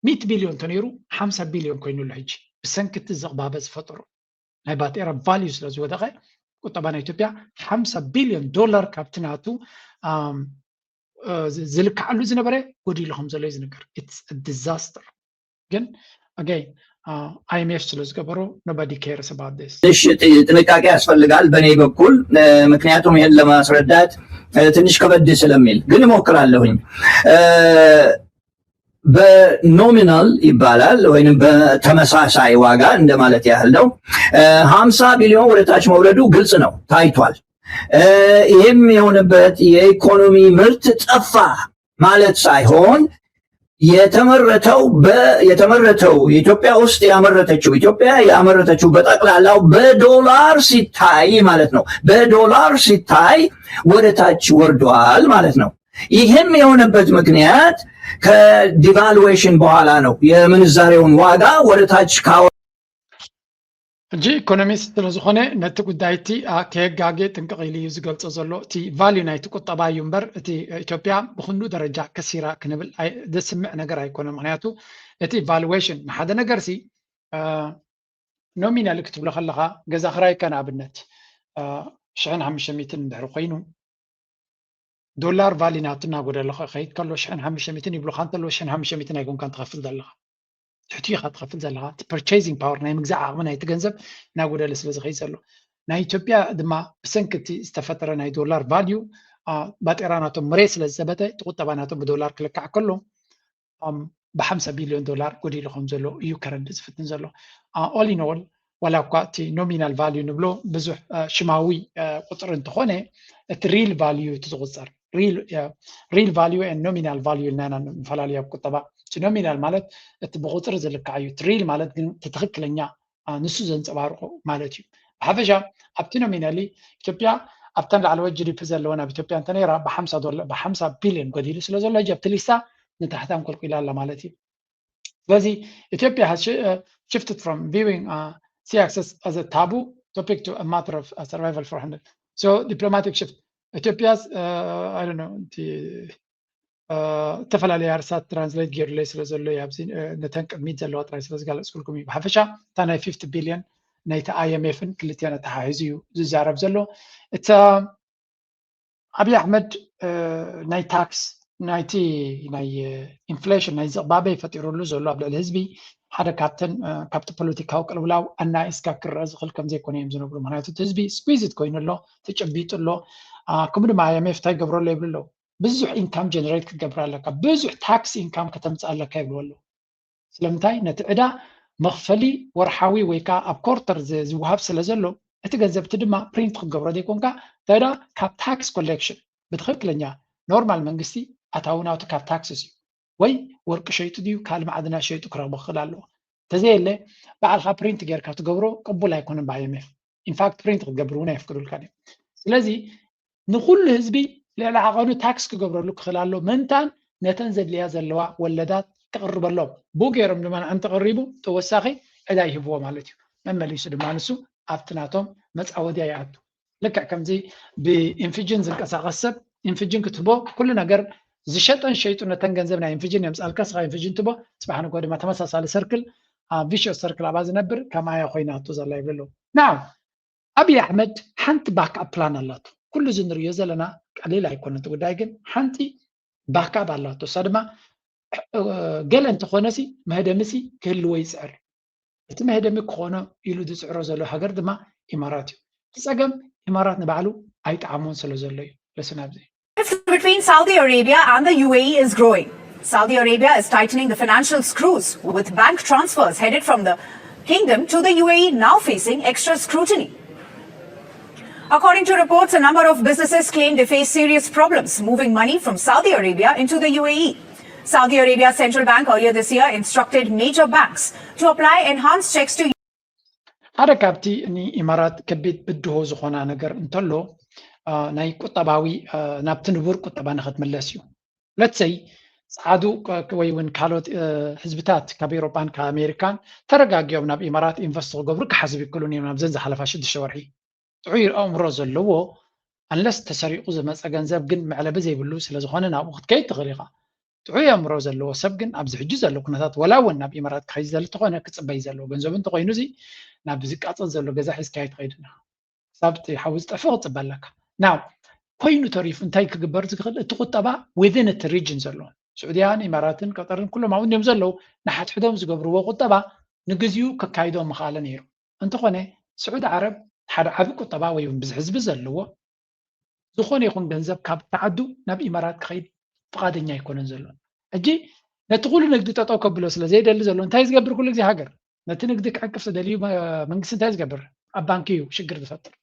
100 ቢልዮን ተነይሩ 50 ቢልዮን ኮይኑሉ ሕጂ بسنكت الزغبابة زفطرو ناي باتيرا فاليو سلازو دغه قطبانا إثيوبيا 5 بليون دولار كابتناتو ዝልክዓሉ ዝነበረ ጎዲልኩም ዘሎ ዝነገር it's a disaster ግን again IMF ስለ ዝገበሮ nobody cares about this ትንሽ ጥንቃቄ ያስፈልጋል በኔ በኩል ምክንያቱም ይሄን ለማስረዳት ትንሽ ከበድ ስለሚል ግን እሞክራለሁኝ በኖሚናል ይባላል ወይንም በተመሳሳይ ዋጋ እንደማለት ያህል ነው 50 ቢሊዮን ወደ ታች መውረዱ ግልጽ ነው ታይቷል ይሄም የሆነበት የኢኮኖሚ ምርት ጠፋ ማለት ሳይሆን የተመረተው ኢትዮጵያ ውስጥ ያመረተችው በጠቅላላው በዶላር ሲታይ ማለት ነው በዶላር ሲታይ ወደ ታች ወርዷል ማለት ነው ይሄም የሆነበት ምክንያት ከዲቫሉዌሽን በኋላ ነው የምንዛሬውን ዋጋ ወደ ታች እጂ ኢኮኖሚስት ስለዝኾነ ነቲ ጉዳይቲ ከጋጌ ጥንቅቕ ኢሉ ዝገልጾ ዘሎ እቲ ቫልዩ ናይቲ ቁጠባ እዩ እምበር እቲ ኢትዮጵያ ብኩሉ ደረጃ ከሲራ ክንብል ዘስምዕ ነገር ኣይኮነ ምክንያቱ እቲ ቫሉዌሽን ንሓደ ነገር ሲ ኖሚናል ክትብሎ ከለካ ገዛ ክራይካ ንኣብነት 1500 እንድሕር ኮይኑ ዶላር ቫሊ ናቱ እናጎደለ ከይድ ከሎ 1500 ይብሉካ እንተሎ 1500 ኣይኮንካ ትኸፍል ዘለካ ትሕቲኻ ትኸፍል ዘለካ ፐርቼዚንግ ፓወር ናይ ምግዛእ ዓቕሚ ናይቲ ገንዘብ እናጎደለ ስለ ዝኸይድ ዘሎ ናይ ኢትዮጵያ ድማ ብሰንኪ ዝተፈጠረ ናይ ዶላር ቫልዩ ባጤራ ናቶም መሬት ስለ ዝዘበተ እቲ ቁጠባ ናቶም ብዶላር ክልካዕ ከሎ ብ50 ቢልዮን ዶላር ጎዲሉ ከም ዘሎ እዩ ከረዲ ዝፍትን ዘሎ ኦል ኢን ኦል ዋላ እኳ እቲ ኖሚናል ቫልዩ ንብሎ ብዙሕ ሽማዊ ቁፅሪ እንትኾነ እቲ ሪል ቫልዩ እቲ ዝቁፀር ሪል ቫልዩ ኤንድ ኖሚናል ቫልዩ ኢልና ንፈላለዩ ኣብ ቁጠባ እቲ ኖሚናል ማለት እቲ ብቁፅሪ ዝልካዕ እዩ እቲ ሪል ማለት ግን እቲ ትክክለኛ ንሱ ዘንፀባርቆ ማለት እዩ ብሓፈሻ ኣብቲ ኖሚናሊ ኢትዮጵያ ኣብተን ላዕለዎት ጂዲፒ ዘለወን ኣብ ኢትዮጵያ እንተ ነይራ ብ50 ቢልዮን ጎዲሉ ስለ ዘሎ ሕጂ ኣብቲ ሊስታ ንታሕታን ቆልቂላ ኣላ ማለት እዩ ስለዚ ኢትዮጵያ has shifted from viewing sea access as a taboo topic to a matter of survival for 100 so diplomatic shift Ethiopia's I don't know ተፈላለየ ኣርሳት ትራንስሌት ገይሩለይ ስለ ዘሎ ኣብዚ ነተን ቅድሚት ዘለዋ ጥራይ ስለ ዝገለፅኩልኩም እዩ ብሓፈሻ እታ ናይ 50 ቢልዮን ናይቲ IMF-ን ክልቲአን ተሓሒዙ እዩ ዝዛረብ ዘሎ እቲ ኣብይ ኣሕመድ ናይ ታክስ ናይቲ ናይ ኢንፍሌሽን ናይ ዝቕባበ ይፈጢሩሉ ዘሎ ኣብ ልዕሊ ህዝቢ ሓደ ካብቲ ፖለቲካዊ ቅልውላው ኣናኢስካ ክረአ ዝኽእል ከም ዘይኮነ እዮም ዝነብሩ ምክንያቱ እቲ ህዝቢ ስኩዊዝድ ኮይኑ ኣሎ ተጨቢጡ ኣሎ ከምኡ ድማ IMF እንታይ ገብረሎ ይብሉ ኣለዉ ብዙሕ ኢንካም ጀነሬት ክትገብር ኣለካ ብዙሕ ታክስ ኢንካም ከተምፅእ ኣለካ ይብሉ ኣለዉ ስለምንታይ ነቲ ዕዳ መኽፈሊ ወርሓዊ ወይ ከዓ ኣብ ኮርተር ዝውሃብ ስለ ዘሎ እቲ ገንዘብ እቲ ድማ ፕሪንት ክገብሮ ዘይኮንካ ተዳ ካብ ታክስ ኮሌክሽን ብትክክለኛ ኖርማል መንግስቲ ኣታውናቱ ካብ ታክስስ እዩ ወይ ወርቂ ሸይጡ ድዩ ካልእ ማዕድናት ሸይጡ ክረክቦ ክኽእል ኣለዎ ተዘየለ በዓልካ ፕሪንት ጌርካ ትገብሮ ቅቡል ኣይኮነን ብIMF ኢንፋክት ፕሪንት ክትገብር እውን ኣይፍቅዱልካን እዮም ስለዚ ንኩሉ ህዝቢ ልዕሊ ዓቐኑ ታክስ ክገብረሉ ክኽእል ኣሎ ምንታን ነተን ዘድልያ ዘለዋ ወለዳት ክቅርበሎም ቡ ገይሮም ድማ ንዕን ተቐሪቡ ተወሳኺ ዕዳ ይህብዎ ማለት እዩ መመሊሱ ድማ ንሱ ኣብቲ ናቶም መፃወድያ ይኣቱ ልክዕ ከምዚ ብኢንፊጅን ዝንቀሳቐስ ሰብ ኢንፊጅን ክትህቦ ኩሉ ነገር ዝሸጠን ሸይጡ ነተን ገንዘብ ናይ ኢንፊጅን የምፃልካ ስኻ ኢንፊጅን ትቦ ፅባሕ ንጎ ድማ ተመሳሳሊ ሰርክል ቪሽስ ሰርክል ኣብኣ ዝነብር ከማያ ኮይናቱ ዘላ ይብሉ ናው ኣብይ ኣሕመድ ሓንቲ ባክኣፕ ፕላን ኣላቱ ኩሉ ዝንሪዮ ዘለና ቀሊል ኣይኮነን እቲ ጉዳይ ግን ሓንቲ ባክኣፕ ኣላቱ እሳ ድማ ገለ እንተኾነሲ መህደምሲ ክህልዎ ይፅዕር እቲ መህደሚ ክኾነ ኢሉ ዝፅዕሮ ዘሎ ሃገር ድማ ኢማራት እዩ ፀገም ኢማራት ንባዕሉ ኣይጣዕሞን ስለ ዘሎ እዩ ለስና ኣብዚ Between Saudi Arabia and the UAE is growing. Saudi Arabia is tightening the financial screws with bank transfers headed from the kingdom to the UAE now facing extra scrutiny. According to reports, a number of businesses claim they face serious problems moving money from Saudi Arabia into the UAE. Saudi Arabia's central bank earlier this year instructed major banks to apply enhanced checks to ሓደ ካብቲ ኢማራት ከቢድ ብድሆ ዝኾና ነገር እንተሎ ናይ ቁጠባዊ ናብቲ ንቡር ቁጠባ ንኽትመለስ እዩ ለትሰይ ፃዓዱ ወይ እውን ካልኦት ህዝብታት ካብ ኤውሮጳን ካብ ኣሜሪካን ተረጋጊኦም ናብ ኢማራት ኢንቨስት ክገብሩ ክሓስብ ይክእሉን እዮም ናብዘን ዝሓለፋ 6 ወርሒ ጥዑይ ኣእምሮ ዘለዎ አንለስ ተሰሪቁ ዝመፀ ገንዘብ ግን መዕለቢ ዘይብሉ ስለዝኾነ ናብኡ ክትከይድ ትኽእል ኢኻ ጥዑይ ኣምሮ ዘለዎ ሰብ ግን ኣብዚ ሕጂ ዘሎ ኩነታት ወላ እውን ናብ ኢማራት ክኸይድ ዘሎ ተኾነ ክፅበይ ዘለዎ ገንዘብ እንተኮይኑ እዚ ናብ ዝቃፀል ዘሎ ገዛ ሒዝካ ኣይትኸይድና ሳብቲ ሓዊ ዝጠፍእ ክፅበለካ ናው ኮይኑ ተሪፉ እንታይ ክግበር ዝኽእል እቲ ቁጠባ within እቲ ሪጅን ዘሎ ስዑድያን ኢማራትን ቀጠርን ኩሎም ኣብኡ እዮም ዘለዉ ንሓትሕዶም ዝገብርዎ ቁጠባ ንግዚኡ ከካይዶም ምኽኣለ ነይሩ እንተኾነ ስዑድ ዓረብ ሓደ ዓብዪ ቁጠባ ወይ ብዙሕ ህዝቢ ዘለዎ ዝኾነ ይኹን ገንዘብ ካብ ተዓዱ ናብ ኢማራት ክኸይድ ፍቃደኛ ኣይኮነን ዘሎ ሕጂ ነቲ ኩሉ ንግዲ ጠጠው ከብሎ ስለ ዘይደሊ ዘሎ እንታይ ዝገብር ኩሉ ግዜ ሃገር ነቲ ንግዲ ክዕቅፍ ዝደልዩ መንግስቲ እንታይ ዝገብር ኣብ ባንኪ እዩ ሽግር ዝፈጥር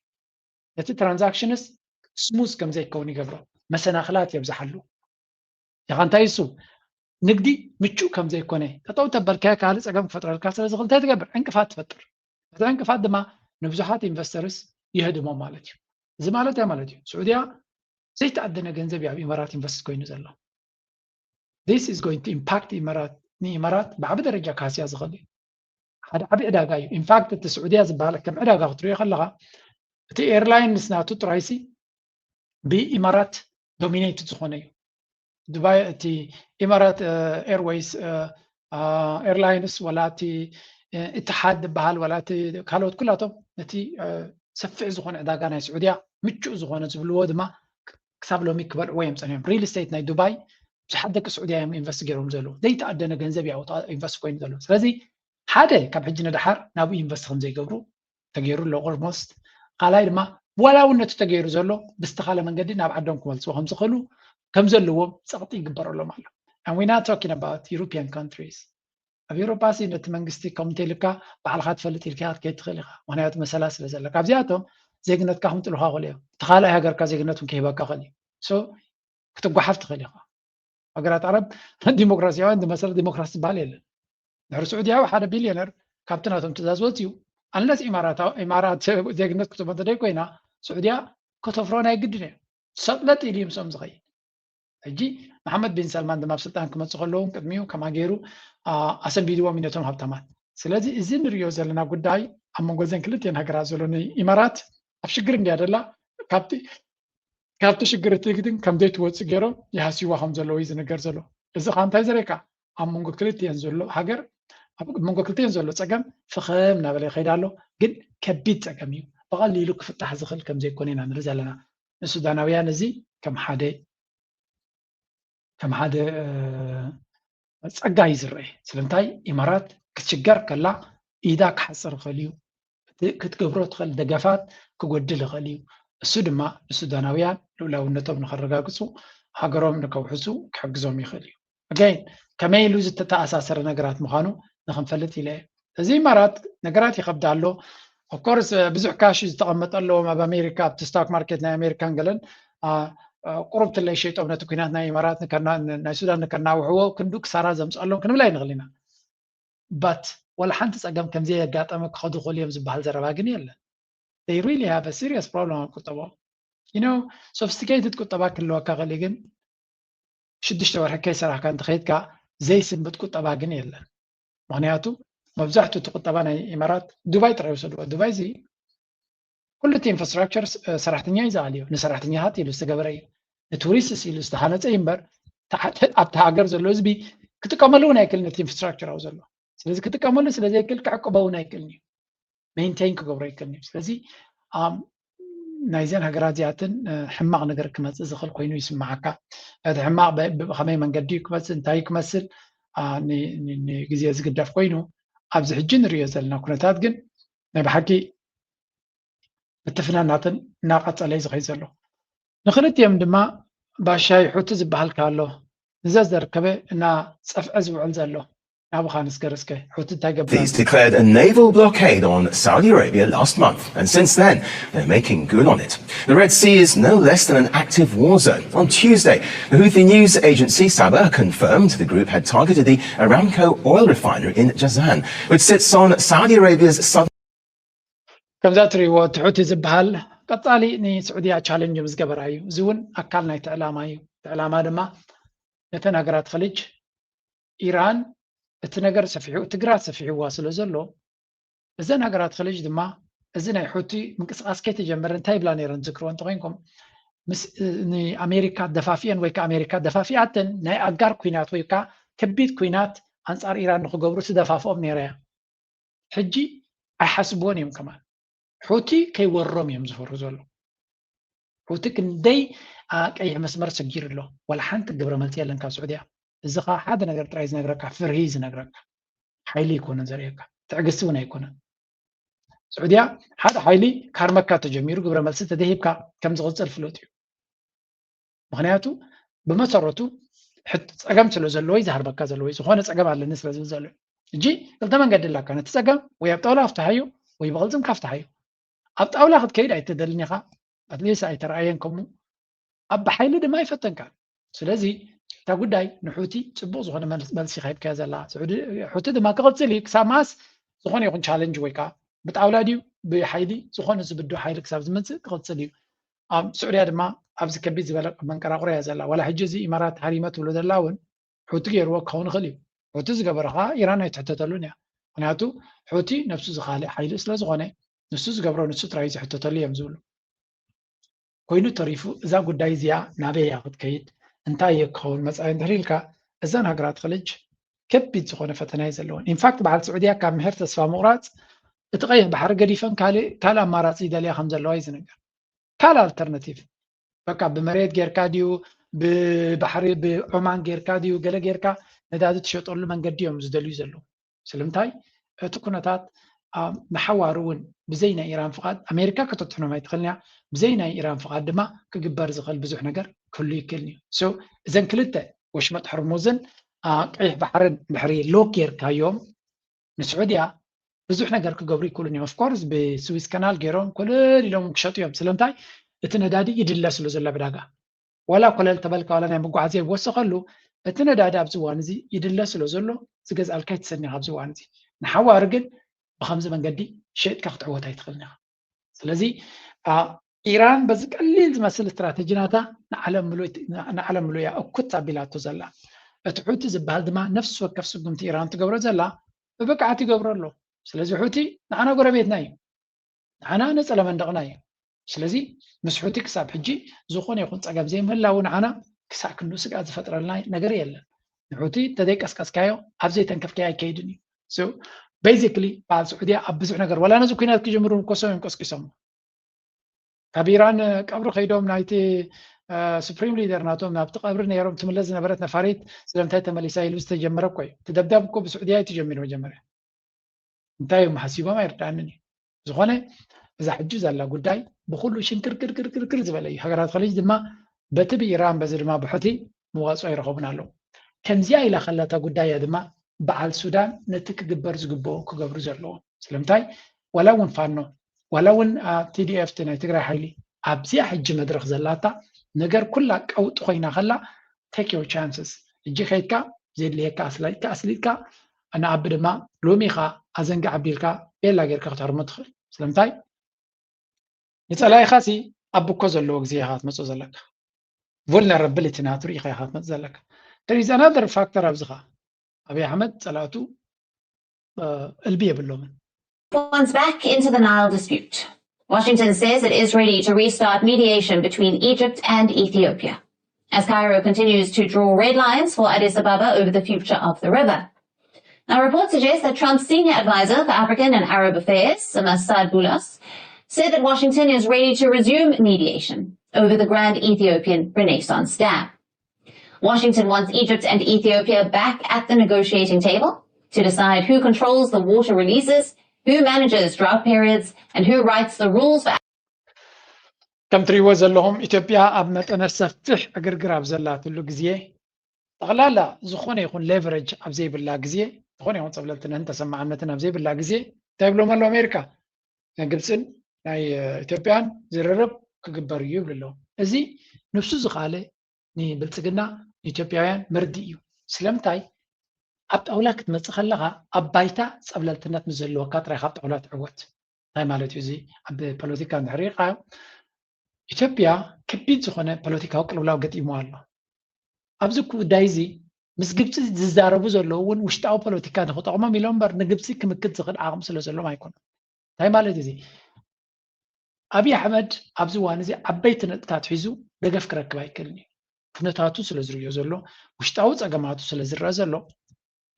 ነቲ ትራንዛክሽንስ ስሙዝ ከም ዘይከውን ይገብሮ መሰናኽላት የብዝሓሉ ኢኻ እንታይ እሱ ንግዲ ምቹእ ከም ዘይኮነ ጠጠው ተበልካ ካልእ ፀገም ክፈጥረልካ ስለ ዝኽእል እንታይ ትገብር ዕንቅፋት ትፈጥር እቲ ዕንቅፋት ድማ ንብዙሓት ኢንቨስተርስ ይህድሞም ማለት እዩ እዚ ማለት ያ ማለት እዩ ስዑድያ ዘይተዓደነ ገንዘብ ኣብ ኢማራት ኢንቨስት ኮይኑ ዘሎ this is going to impact ኢማራት ብዓቢ ደረጃ ካስያ ዝኽእል እዩ ሓደ ዓብዪ ዕዳጋ እዩ ኢንፋክት እቲ ስዑድያ ዝበሃል ከም ዕዳጋ ክትሪኦ ከለኻ እቲ ኤርላይንስ ናቱ ጥራይሲ ብኢማራት ዶሚኔትድ ዝኾነ እዩ ዱባይ እቲ ኢማራት ኤርዌይስ ኤርላይንስ ወላ እቲ ኢትሓድ ዝበሃል ወላ እቲ ካልኦት ኩላቶም ነቲ ሰፊሕ ዝኾነ ዕዳጋ ናይ ስዑድያ ምቹእ ዝኾነ ዝብልዎ ድማ ክሳብ ሎሚ ክበልዕዎ እዮም ፀኒሖም ሪል ስቴት ናይ ዱባይ ብዙሓት ደቂ ስዑድያ እዮም ኢንቨስት ገይሮም ዘለዉ ዘይተኣደነ ገንዘብ ያወጣ ኢንቨስት ኮይኑ ዘሎ ስለዚ ሓደ ካብ ሕጂ ንድሓር ናብኡ ኢንቨስት ከም ዘይገብሩ ተገይሩ ኣሎ ኦልሞስት ካልኣይ ድማ ዋላ እውን ነቲ ተገይሩ ዘሎ ብዝተኻለ መንገዲ ናብ ዓዶም ክመልስዎ ከም ዝኽእሉ ከም ዘለዎም ፀቕጢ ይግበረሎም ኣሎ and we're not talking about European countries ኣብ ኤውሮፓ ሲ ነቲ መንግስቲ ኮሚቴ ልካ ባዕልካ ትፈልጥ ኢልካ ክትከይድ ትኽእል ኢኻ ምክንያቱ መሰላ ስለ ዘለካ ኣብዚኣቶም ዜግነትካ ክምጥልካ ክእሉ እዮም እቲ ካልኣይ ሃገርካ ዜግነት እውን ከሂበካ ክእል እዩ ሶ ክትጓሓፍ ትኽእል ኢኻ ሃገራት ዓረብ ዲሞክራሲያውያን ዝመሰለ ዲሞክራሲ ዝበሃል የለን ድሕሪ ስዑድያዊ ሓደ ቢልዮነር ካብቲ ናቶም ትእዛዝ ወፅዩ ኣንለስ ኢማራት ዜግነት ክትቦ እንተደይ ኮይና ስዑድያ ከተፍሮ ናይ ግድን እዮ ሰጥለጥ ኢሉ እዩ ምስኦም ዝኸይድ ሕጂ መሓመድ ቢን ሰልማን ድማ ኣብ ስልጣን ክመፅእ ከለዉ ቅድሚኡ ከማ ገይሩ ኣሰንቢድዎም ነቶም ሃብታማት ስለዚ እዚ ንሪኦ ዘለና ጉዳይ ኣብ መንጎ ዘን ክልቲአን ሃገራት ዘሎ ኢማራት ኣብ ሽግር እንድያ ደላ ካብቲ ሽግር እቲ ግን ከምዘይ ትወፅእ ገይሮም ይሃስይዋ ከም ዘለዎ እዩ ዝነገር ዘሎ እዚ ከዓ እንታይ ዘርእየካ ኣብ መንጎ ክልቲአን ዘሎ ሃገር ኣብ መንጎ ክልቲአን ዘሎ ፀገም ፍኸም እናበለ ይኸይድ ኣሎ ግን ከቢድ ፀገም እዩ ብቐሊሉ ክፍታሕ ዝኽእል ከም ዘይኮነ ኢና ንርኢ ዘለና ንሱዳናውያን እዚ ከም ሓደ ፀጋ እዩ ዝርአ ስለምንታይ ኢማራት ክትሽገር ከላ ኢዳ ክሓፅር ይኽእል እዩ ክትገብሮ ትኽእል ደገፋት ክጎድል ይኽእል እዩ እሱ ድማ ንሱዳናውያን ልኡላውነቶም ንኸረጋግፁ ሃገሮም ንከውሕሱ ክሕግዞም ይኽእል እዩ ኣጋይን ከመይ ኢሉ ዝተተኣሳሰረ ነገራት ምዃኑ ንክንፈልጥ ኢለ እዚ ኢማራት ነገራት ይከብዳ ኣሎ ኦፍኮርስ ብዙሕ ካሽ ዝተቐመጠ ኣለዎም ኣብ ኣሜሪካ ኣብቲ ስቶክ ማርኬት ናይ ኣሜሪካን ገለን ቁሩብ ትለይ ሸይጦም ነቲ ኩናት ናይ ኢማራት ናይ ሱዳን ንከናውሕዎ ክንዱ ክሳራ ዘምፅኣሎም ክንብል ኣይንኽእል ኢና ባት ወላ ሓንቲ ፀገም ከምዘይ የጋጠመ ክኸዱ ክእሉ እዮም ዝበሃል ዘረባ ግን የለን they really have a serious problem ኣብ ቁጠባ sophisticated ቁጠባ ክህልወካ ኽእሊ ግን 6 ወርሒ ከይሰራሕካ እንተኸይድካ ዘይስንብት ቁጠባ ግን የለን ምክንያቱ መብዛሕትኡ እቲ ቁጠባ ናይ ኢማራት ዱባይ ጥራይ ወሰድዎ ዱባይ እዚ ኩሉ እቲ ኢንፍራስትራክቸር ሰራሕተኛ እዩ ዝኣልዩ ንሰራሕተኛታት ኢሉ ዝተገበረ እዩ ንቱሪስትስ ኢሉ ዝተሃነፀ እዩ እምበር ኣብቲ ሃገር ዘሎ ህዝቢ ክጥቀመሉ እውን ኣይክእልን እቲ ኢንፍራስትራክቸር ኣብኡ ዘሎ ስለዚ ክጥቀመሉ ስለዘይክእል ክዕቅቦ እውን ኣይክእልን እዩ ሜንቴን ክገብሮ ኣይክእልን እዩ ስለዚ ናይዘን ሃገራት እዚኣትን ሕማቕ ነገር ክመፅእ ዝኽእል ኮይኑ ይስማዓካ እቲ ሕማቕ ብኸመይ መንገዲ ክመፅእ እንታይ ክመስል ንግዜ ዝግደፍ ኮይኑ ኣብዚ ሕጂ ንሪኦ ዘለና ኩነታት ግን ናይ ብሓቂ እትፍናናትን እናቐፀለ እዩ ዝኸይድ ዘሎ ንክልቲኦም ድማ ባሻይ ሑቲ ዝበሃል ኣሎ ንዘ ዝርከበ እና ፀፍዐ ዝውዕል ዘሎ These declared a naval blockade on Saudi Arabia last month, and since then, they're making good on it. The Red Sea is no less than an active war zone. On Tuesday, the Houthi news agency Sabah confirmed the group had targeted the Aramco oil refinery in Jazan, which sits on Saudi Arabia's southern... ከምዛትሪዎ ትሑቲ ዝበሃል ቀፃሊ ንስዑድያ ቻሌንጅ ምስ ገበራ እዩ እዚ እውን ኣካል ናይቲ ዕላማ እዩ ዕላማ ድማ ነተን ሃገራት ኸሊጅ ኢራን እቲ ነገር ሰፊሑ ትግራት ሰፊሕዋ ስለ ዘሎ እዘን ሃገራት ኸሊጅ ድማ እዚ ናይ ሑቲ ምንቅስቃስ ከይተጀመረ እንታይ ብላ ነይረን ዝክርዎ እንተኮይንኩም مس أمريكا دفافيا ويكا أمريكا دفافيات ناي أجار كوينات ويكا كبيت كوينات أنصار إيران نخو قبرو تدفافهم نيريا حجي أحسبون يوم كمان حوتي كي ورم يوم زفر زولو حوتي كندي أي مسمر سجير له ولا حنت قبر ملتيا لن كان سعودية الزخا هذا نقدر ترايز نقدرك فرهيز نقدرك حيلي يكون زريكا تعقسونا يكون سعودية هذا حيلي كارمكا تجميرو قبر ملسة تدهيبكا كم زغز الفلوتيو مغنياتو بمسرتو حتى أقام تلو زلوي زهر بكا زلوي سخونة أقام على النسبة زلوي جي قلت من قد الله كانت تسقم ويبطولا افتحيو ويبغلزم كافتحيو أبطولا خد كيد أيتدلني خا أتليس أي ترأينكم أب حيلي دي ما يفتن كان سلازي تقول داي نحوتي تبوظ وانا مالسي خايب كذا لا سعودي حوتي دي ما كغلت ليك ساماس سخونة يكون تشالنج ويكا بتأولاديو بحيدي سخونة زبدو حيلي كساب زمنسي كغلت ليو سعودية دما أبز كبيز بلا من كراغوريا زلا ولا حجزي إمارات حريمات ولد اللاون حوتي يروى كون خليو حوتي زقبرها إيران يتحتتلونيا هناتو حوتي نفسه زخالي حيلي سلا زغوني نفسه زقبرو نفسه ترايز يحتتلي يمزولو كوينو تريفو إذا قد دايزيا نابي ياخد كيد انتاي يكون مسألة تهريلكا إذن هقرات خليج كبيت زغوني فتناي زلون إن فاكت بعد السعودية كان مهر تسفى مغرات اتغير بحر قريفا كالا أمارات سيداليا خمزة اللوايز نقر كالا الترناتيف بقى بمريت جيركاديو ببحر بعمان جيركاديو قال جيركا ندادو تشوطور لمن قديهم زدلو زلو سلمتاي تكونتات محاورون بزينا إيران فقط أمريكا كتطحنو ما يدخلنا بزينا إيران فقط دما كجبار زغل بزوح نجر كله يكلني إذن كلته وش ما تحرموزن قيح بحري لوكير كيوم السعودية بزوح نجر كجبري كلني أوف كورس بسويس كانال جيرون كل اليوم كشطوا يوم سلمتاي التندادي يدلس له زلا بداقة ولا كل التبلك ولا نعم بقى عزيز وسخلو التندادي أبزوان زي يدلس له زلو زجاج الكيت سني أبزوان زي نحاول رجل بخمسة من قدي شيء كخت عوض يدخلنا سلزي إيران بس قليل مثل استراتيجياتها نعلم ملو يا أكتر بلاد تزلا تحوتي زبال دما نفس وكف سقمت إيران تقبر زلا ببقى تقبر له سلزي حوتي أنا قربيت نايم أنا نسأل من دغناي سلزي مسحوتي كساب حجي زخون يكون تقاب زي مهلا ونعنا كسا كنو سقاز فترة لنا نقري يلا نحوتي تديك أسكاس كايو أبزي تنكف كاي كيدني basically بعد السعودية أبزح نجر ولا نزو كينات كي جمرون كوسو يمكس كيسمو كبيران قبرو خيدوم نايتي سوبريم ليدر ناتوم نابت قبرنا يروم تملز نبرتنا فريد سلمتها تمليساي لبس تجمرة كوي تدبدبكو بالسعودية تجمر وجمرة انتايو محاسيبا ما يرتعنني زغونة إذا حجوز الله قداي بخلو شنكر كر كر كر كر زبالي حقرات خليج دما بتبي إيران بزر ما بحثي مواصو يرغبنا له كم زيا إلى خلتا قداي دما بعد السودان نتك جبر زجبو كجبر زلوا سلمتاي ولو فانو ولو TDF تنا تقرأ حيلي أبزي حج مدرخ زلاتا نجر كلك أو تخينا خلا take your chances الجي خيتك زي اللي كأسليك أنا عبد ما لومي خا أزنق عبيلك بيلا غيرك اختار مدخل سلمتاي يتسأل خاسي أبو كوزلوك زي هات متزلك vulnerability ناتوري خي هات متزلك there is another factor أبزخا أبي أحمد صلاته البيئة باللومن. Once back into the Nile dispute. Washington says it is ready to restart mediation between Egypt and Ethiopia, as Cairo continues to draw red lines for Addis Ababa over the future of the river. Now, reports suggest that Trump's senior advisor for African and Arab affairs, Saad Boulos, said that Washington is ready to resume mediation over the Grand Ethiopian Renaissance Dam. Washington wants Egypt and Ethiopia back at the negotiating table to decide who controls the water releases, who manages drought periods, and who writes the rules for. كم تريوز لهم إثيوبيا أبنت أنا سفح أجرجر أبزلات اللو جزية لا زخونة يكون ليفرج أبزي بالله جزية زخونة يكون صبلتنا أنت سمع عمتنا أبزي بالله جزية طيب لو مالو أمريكا نقبسن ناي إثيوبيان زررب كجبر يوب لله أزي نفسه زخالة ني بلتقنا إثيوبيان مرديو سلمتاي أبت أولاك تمسخلها أبايتا صبلتنا تمزل وقت رايح أبت أولاد عوت هاي مالتي زي أب بوليتيكا نحريقة إثيوبيا كبيت زخونة بوليتيكا وكل ولا وقت إيموالله أبزكو دايزي مس جبتي ززاربو زلون وشتاو بوليتيكا نخط عما مليون بر نجبتي كمكت زخن عام سلو ما يكون هاي مالتي زي أبي أحمد أبزوان زي عبيت نقطات حيزو دقف كركب هيكلني كنتاتو سلزريو زلو وشتاوز أجمعاتو سلزر زلو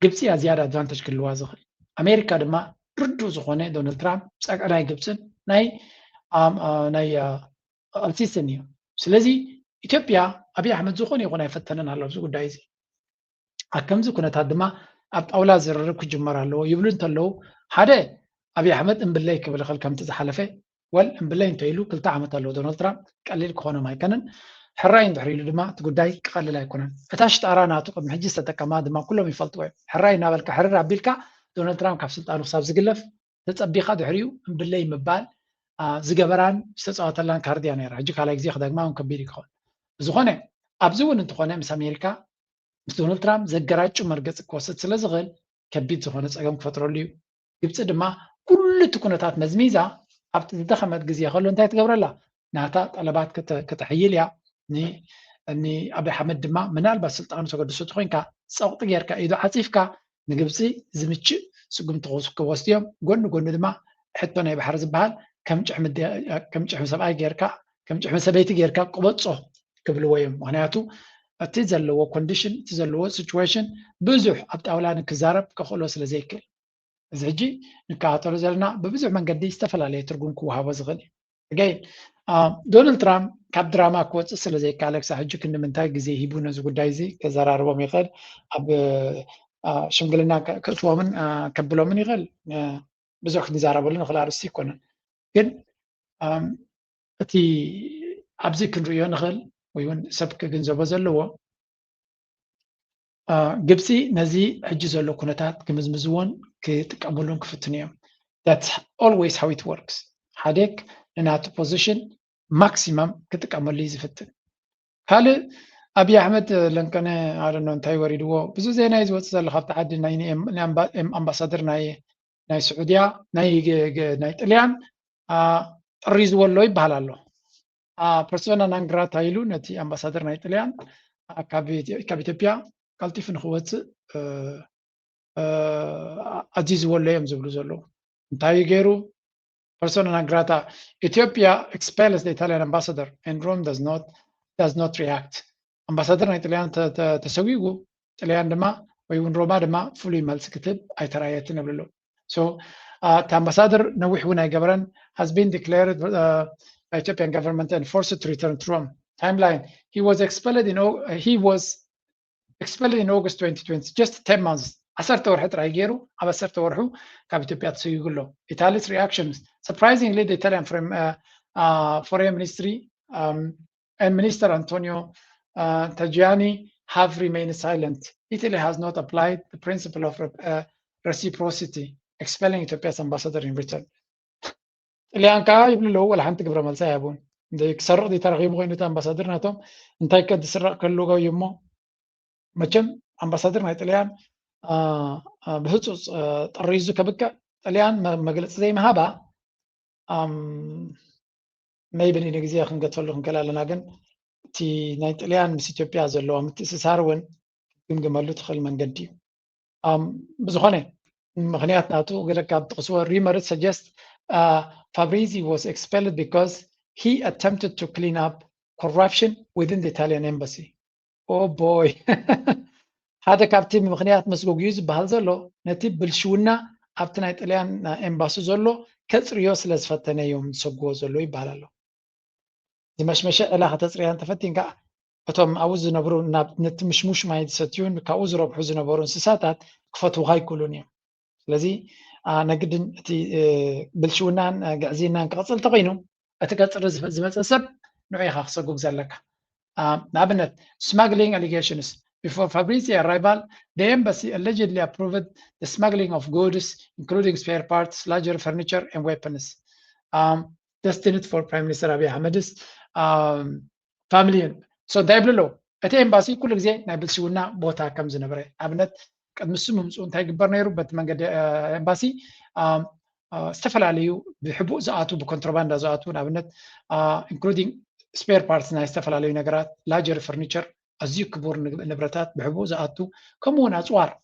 جبسي زيادة أدفانتج كل وازخل أمريكا دما ردو زخونة دونالد ترامب سأقراي جبسن ناي ألسيسنيو سلزي إثيوبيا أبي أحمد زخونة يغنى يفتنن على بزوج دايزي أكمز كنتات دما أولاد زرر كجمرة له يبلون تلو هذا أبي أحمد إن بالله كبر خل كم تزحلفه إن بالله انتهيلو كل تعمت له دونالد ترامب قليل كونه ما يكنن حراين دحريلو دما تقول داي قليل يكونن أتاشت أرانا تقول محجز تتكما دما كلهم يفلتوا حراين نابلك حرر عبيلك دونالد ترامب كف سلطانه صاب زقلف تتصبيخا دحريو إن بالله مبال زجبران استصوات لان كارديان يرا جيك على يزيخ دغما كبير يكون زخونه أبزون أنت خونه مس أمريكا دونالد ترامب زجراچو مرغص كوسط سلازغل كبيت زخونه صقم كفتروليو ግብጽ ድማ ኩሉ ትኩነታት መዝሚዛ ኣብቲ ዝደኸመት ግዜ ከሎ እንታይ ትገብረላ ናታ ጠለባት ከተሕይልያ ኒ ኣብይ ኣሕመድ ድማ ምናልባት ስልጣኑ ተገድሶ ኮይንካ ፀቕጢ ጌርካ ኢዱ ዓፂፍካ ንግብፂ ዝምችእ ስጉምቲ ክወስድዮም ጎኒ ጎኒ ድማ ሕቶ ናይ ባሕሪ ዝበሃል ከም ጭሕሚ ሰብኣይ ጌርካ ከም ጭሕሚ ሰበይቲ ጌርካ ቅበፆ ክብልዎ እዮም ምክንያቱ እቲ ዘለዎ ኮንዲሽን እቲ ዘለዎ ሲቹዌሽን ብዙሕ ኣብ ጣውላ ንክዛረብ ክኽእሎ ስለ ዘይክእል እዚ ሕጂ ንከታተሎ ዘለና ብብዙሕ መንገዲ ዝተፈላለየ ትርጉም ክወሃቦ ዝኽእል እዩ ዶናልድ ትራምፕ ካብ ድራማ ክወፅእ ስለ ዘይከኣለ ክሳብ ሕጂ ክንምንታይ ግዜ ሂቡ ነዚ ጉዳይ እዚ ከዘራርቦም ይኽእል ኣብ ሽምግልና ክእትዎምን ከብሎምን ይኽእል ብዙሕ ክንዛረበሉ ንኽእል ኣርእስቲ ይኮነን ግን እቲ ኣብዚ ክንሪኦ ንኽእል ወይ እውን ሰብ ክግንዘቦ ዘለዎ ግብፂ ነዚ ሕጂ ዘሎ ኩነታት ክምዝምዝዎን ክጥቀምሉን ክፍትን እዮም that's always how it works ሓደክ ንናቱ ፖዚሽን ማክሲመም ክጥቀመሉ እዩ ዝፍትን ካልእ ኣብይ ኣሕመድ ለንቀነ ኣደኖ እንታይ ወሪድዎ ብዙ ዜና እዩ ዝወፅእ ዘሎ ካብቲ ዓዲ ናይ ኣምባሳደር ናይ ስዑድያ ናይ ጣልያን ጥሪ ዝወሎ ይበሃል ኣሎ ፐርሶና ናን ግራታ ኢሉ ነቲ ኣምባሳደር ናይ ጣልያን ካብ ኢትዮጵያ ቀልጢፉ ንክወፅእ ኣዚዝወሎ እዮም ዝብሉ ዘለዉ እንታይ ገይሩ persona non grata Ethiopia expels the Italian ambassador and Rome does not react ambassador na Italian ተሰዊጉ ጣልያን ድማ ወይ እውን ሮማ ድማ ፍሉይ መልሲ ክትብ ኣይተራየትን ብሎ so the ambassador ነዊሕ እውን ኣይገበረን has been declared by Ethiopian government and forced to return to Rome timeline he was expelled in August 2020 just 10 months عسرت ورح تراي جيرو أبى عسرت ورحو كابتن بياتسو يقول له Italy's reactions surprisingly the Italian foreign ministry and Minister Antonio Tajani have remained silent. Italy has not applied the principle of reciprocity, expelling Ethiopia's ambassador in return. اللي أنك يقول له ولا حنت قبل ما تساعبون ديك سرق دي ترغيب غير نتا ambassador ناتهم انتي كد سرق كله جو يمو مچم ambassador ما إيطاليان بهتص طريزو كبكة طليان مجلس زي ما هبا ما يبني نجزيه خن قتلوا خن كلا لنا جن تي نايت طليان مس إثيوبيا زلوا متسسارون يمجملوا تخل من جدي بزخانة مغنيات ناتو قال لك بتقصوا ريمرت suggest Fabrizi was expelled because he attempted to clean up corruption within the Italian embassy. Oh boy. هذا كابتن مغنيات مسجوجيز بهالزلو نتيب بالشونا أبتنا إطليان إمباسو زلو كتريوس لزفتنا يوم سجوا زلو يبالله دي مش لا هتصري أنت فتين كا أتوم أوز نبرو نت مش ما يتستيون كأوز رب حزن نبرو سساتات كفتو هاي كولونيا لذي نقد تي بالشونا جازينا كقصل تقينو أتكسر زمت السب نوعي خاص جوج زلك نابنت smuggling allegations. Before Fabrizi's arrival, the embassy allegedly approved the smuggling of goods, including spare parts, larger furniture, and weapons, destined for Prime Minister Abiy Ahmed's family. So, Daiblo, at the embassy, could say, Nabil Shuna, Bota comes in a very abnet, and Muslim on Tag Barnero, but Manga embassy, Stefan Aliu, the Hibu Zatu, contraband Zatu, abnet, including spare parts, nice Stefan Aliu Nagrat, larger furniture. أزيو كبور نبرتات بحبوزة أتو كمون أزوار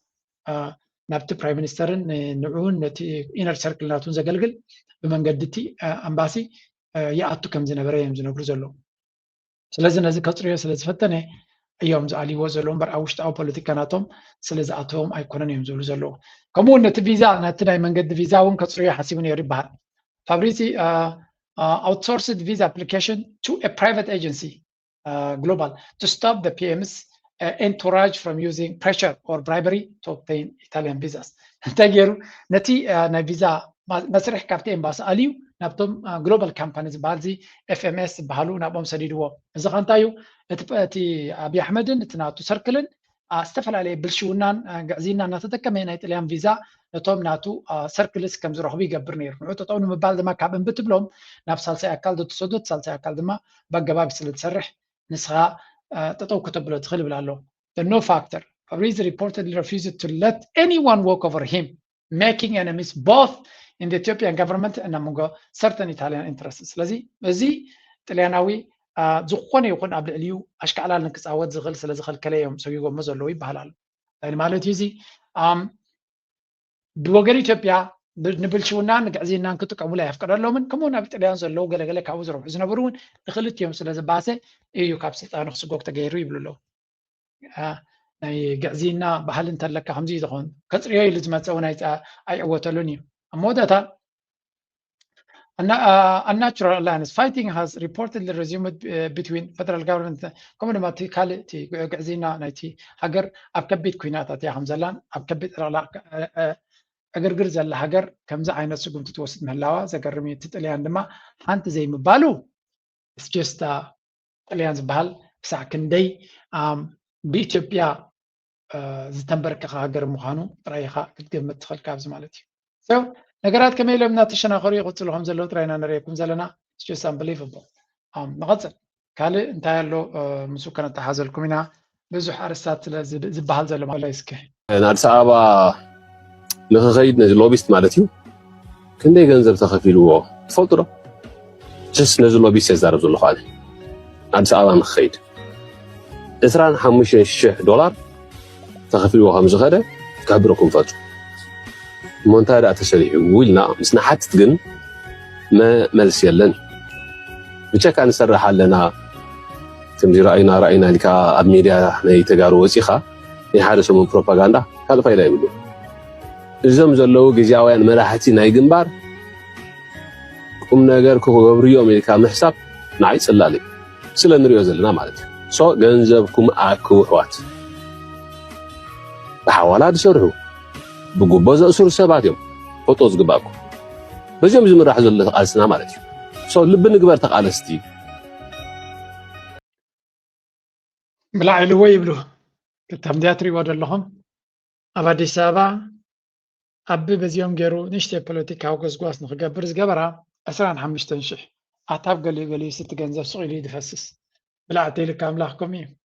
نبت برايم مينسترن نعون نتي إنر سيركل ناتون زقلقل بمن قدتي أمباسي يأتو كم زنبرة يم زنبر زلو سلازم نزل كتريه سلازم فتنة أيام زعلي وزلهم بر أوشت أو بوليتيكاناتهم سلازم أتوهم أيقونن يم زلو كمون نتفيزا نتناي من قد فيزا ون كتريه حسيبني يربح فابريتي outsourced visa application to a private agency global to stop the PM's entourage from using pressure or bribery to obtain Italian visas. تغيروا نتي نا فيزا مسرح كابتن باس اليو نابتم global companies بالزي FMS بحالو نابم سديدو اذا كانتايو اتي ابي احمدن تناتو سركلن استفل عليه بالشونان غزينا نتتكمينا ايطاليان فيزا نتوم ناتو سركلس كم زرحو بيغبر نير نو تطون مبال دما كابن بتبلوم نفس سالسي اكل دو تسدد سالسي اكل دما بغباب سلتسرح نسخه تطو كتبلو تخلي بلالو the no factor Fabrizi reportedly refused to let anyone walk over him making enemies both in the Ethiopian government and among certain Italian interests ስለዚህ በዚህ ጣሊያናዊ ዝኮነ ይኩን ኣብ ልዕልዩ ኣሽከዓላል ንክፃወት ዝኽእል ስለ ዝኸልከለዮም ሰውይጎሞ ዘለዉ ይበሃላሉ ማለት እዚ ብወገን ኢትዮጵያ ንብልሽውና ንግዕዚና ክጥቀሙላ ይፍቀደሎምን ከምኡ ናብ ጣልያን ዘለዉ ገለገለ ካብኡ ዝረብሑ ዝነበሩ እውን ንክልቲኦም ስለ ዝባሰ እዩ ካብ ስልጣኑ ክስጎግ ተገይሩ ይብሉ ኣለዉ ናይ ግዕዚና ባህል እንተለካ ከምዚ ዝኾን ከፅርዮ ኢሉ ዝመፀ እውን ኣይዕወተሉን እዩ أمودتا unnatural alliance fighting has reportedly resumed between federal government كمان ما تكال تي قعزينا نايتي هجر أبكبيت كوينات يا حمزلان أبكبيت لا أجر زل هجر كم زع عين السجون تتوسط مهلاوا زجرمي تتلي عندما أنت زي مبالو it's just تليان زبال ساعة كندي بإثيوبيا زتنبرك هجر مخانو رايحة تقدم تدخل كابز مالتي so ነገራት ከመይ ኢሎም እናተሸናኸሩ ይቕፅሉ ከም ዘለዉ ጥራይና ንሪአኩም ዘለና it's just unbelievable ንቐፅል ካልእ እንታይ ኣሎ ምስኡ ከነተሓዘልኩም ኢና ብዙሕ ኣርስታት ዝበሃል ዘሎ ማለት እስኪ ንኣዲስ ኣበባ ንክኸይድ ነዚ ሎቢስት ማለት እዩ ክንደይ ገንዘብ ተኸፊልዎ ትፈልጡ ዶ ጀስ ነዚ ሎቢስት የዛረብ ዘለኹ ኣነ ንኣዲስ ኣበባ ንክኸይድ 25,000 ዶላር ተኸፊልዎ ከም ዝኸደ ክሕብረኩም ፈፁ مونتادا تشريحي ويلنا مسنا حتى تقن ما ملس يلن بشكل أن نسرح لنا تمزي رأينا لك أبميديا نهي تقارو وسيخة يحارسوا من بروباغاندا هذا فايدا يقولوا الزم زلو جزاوين مراحتي نهي جنبار كم نجار كوكو غبريو أمريكا محساب نعيد سلالي سلا نريو زلنا مالك سو جنزبكم أكو حوات بحوالات شرحو بقول بزأسر سباتهم فطوز جباكو بزيم زمر راح زل قالسنا مالتي صار لبنا جبار تقالستي بلا علوي يبلو كتهم دياتري وادر لهم أبدي سابا أبي بزيوم جرو نشتي بوليتيكا وقصقاص نخجبرز جبرا أسرع حمش تنشح أعتاب قالي ست جنزف صغيري يدفسس بلا عتيلك كاملاحكم إيه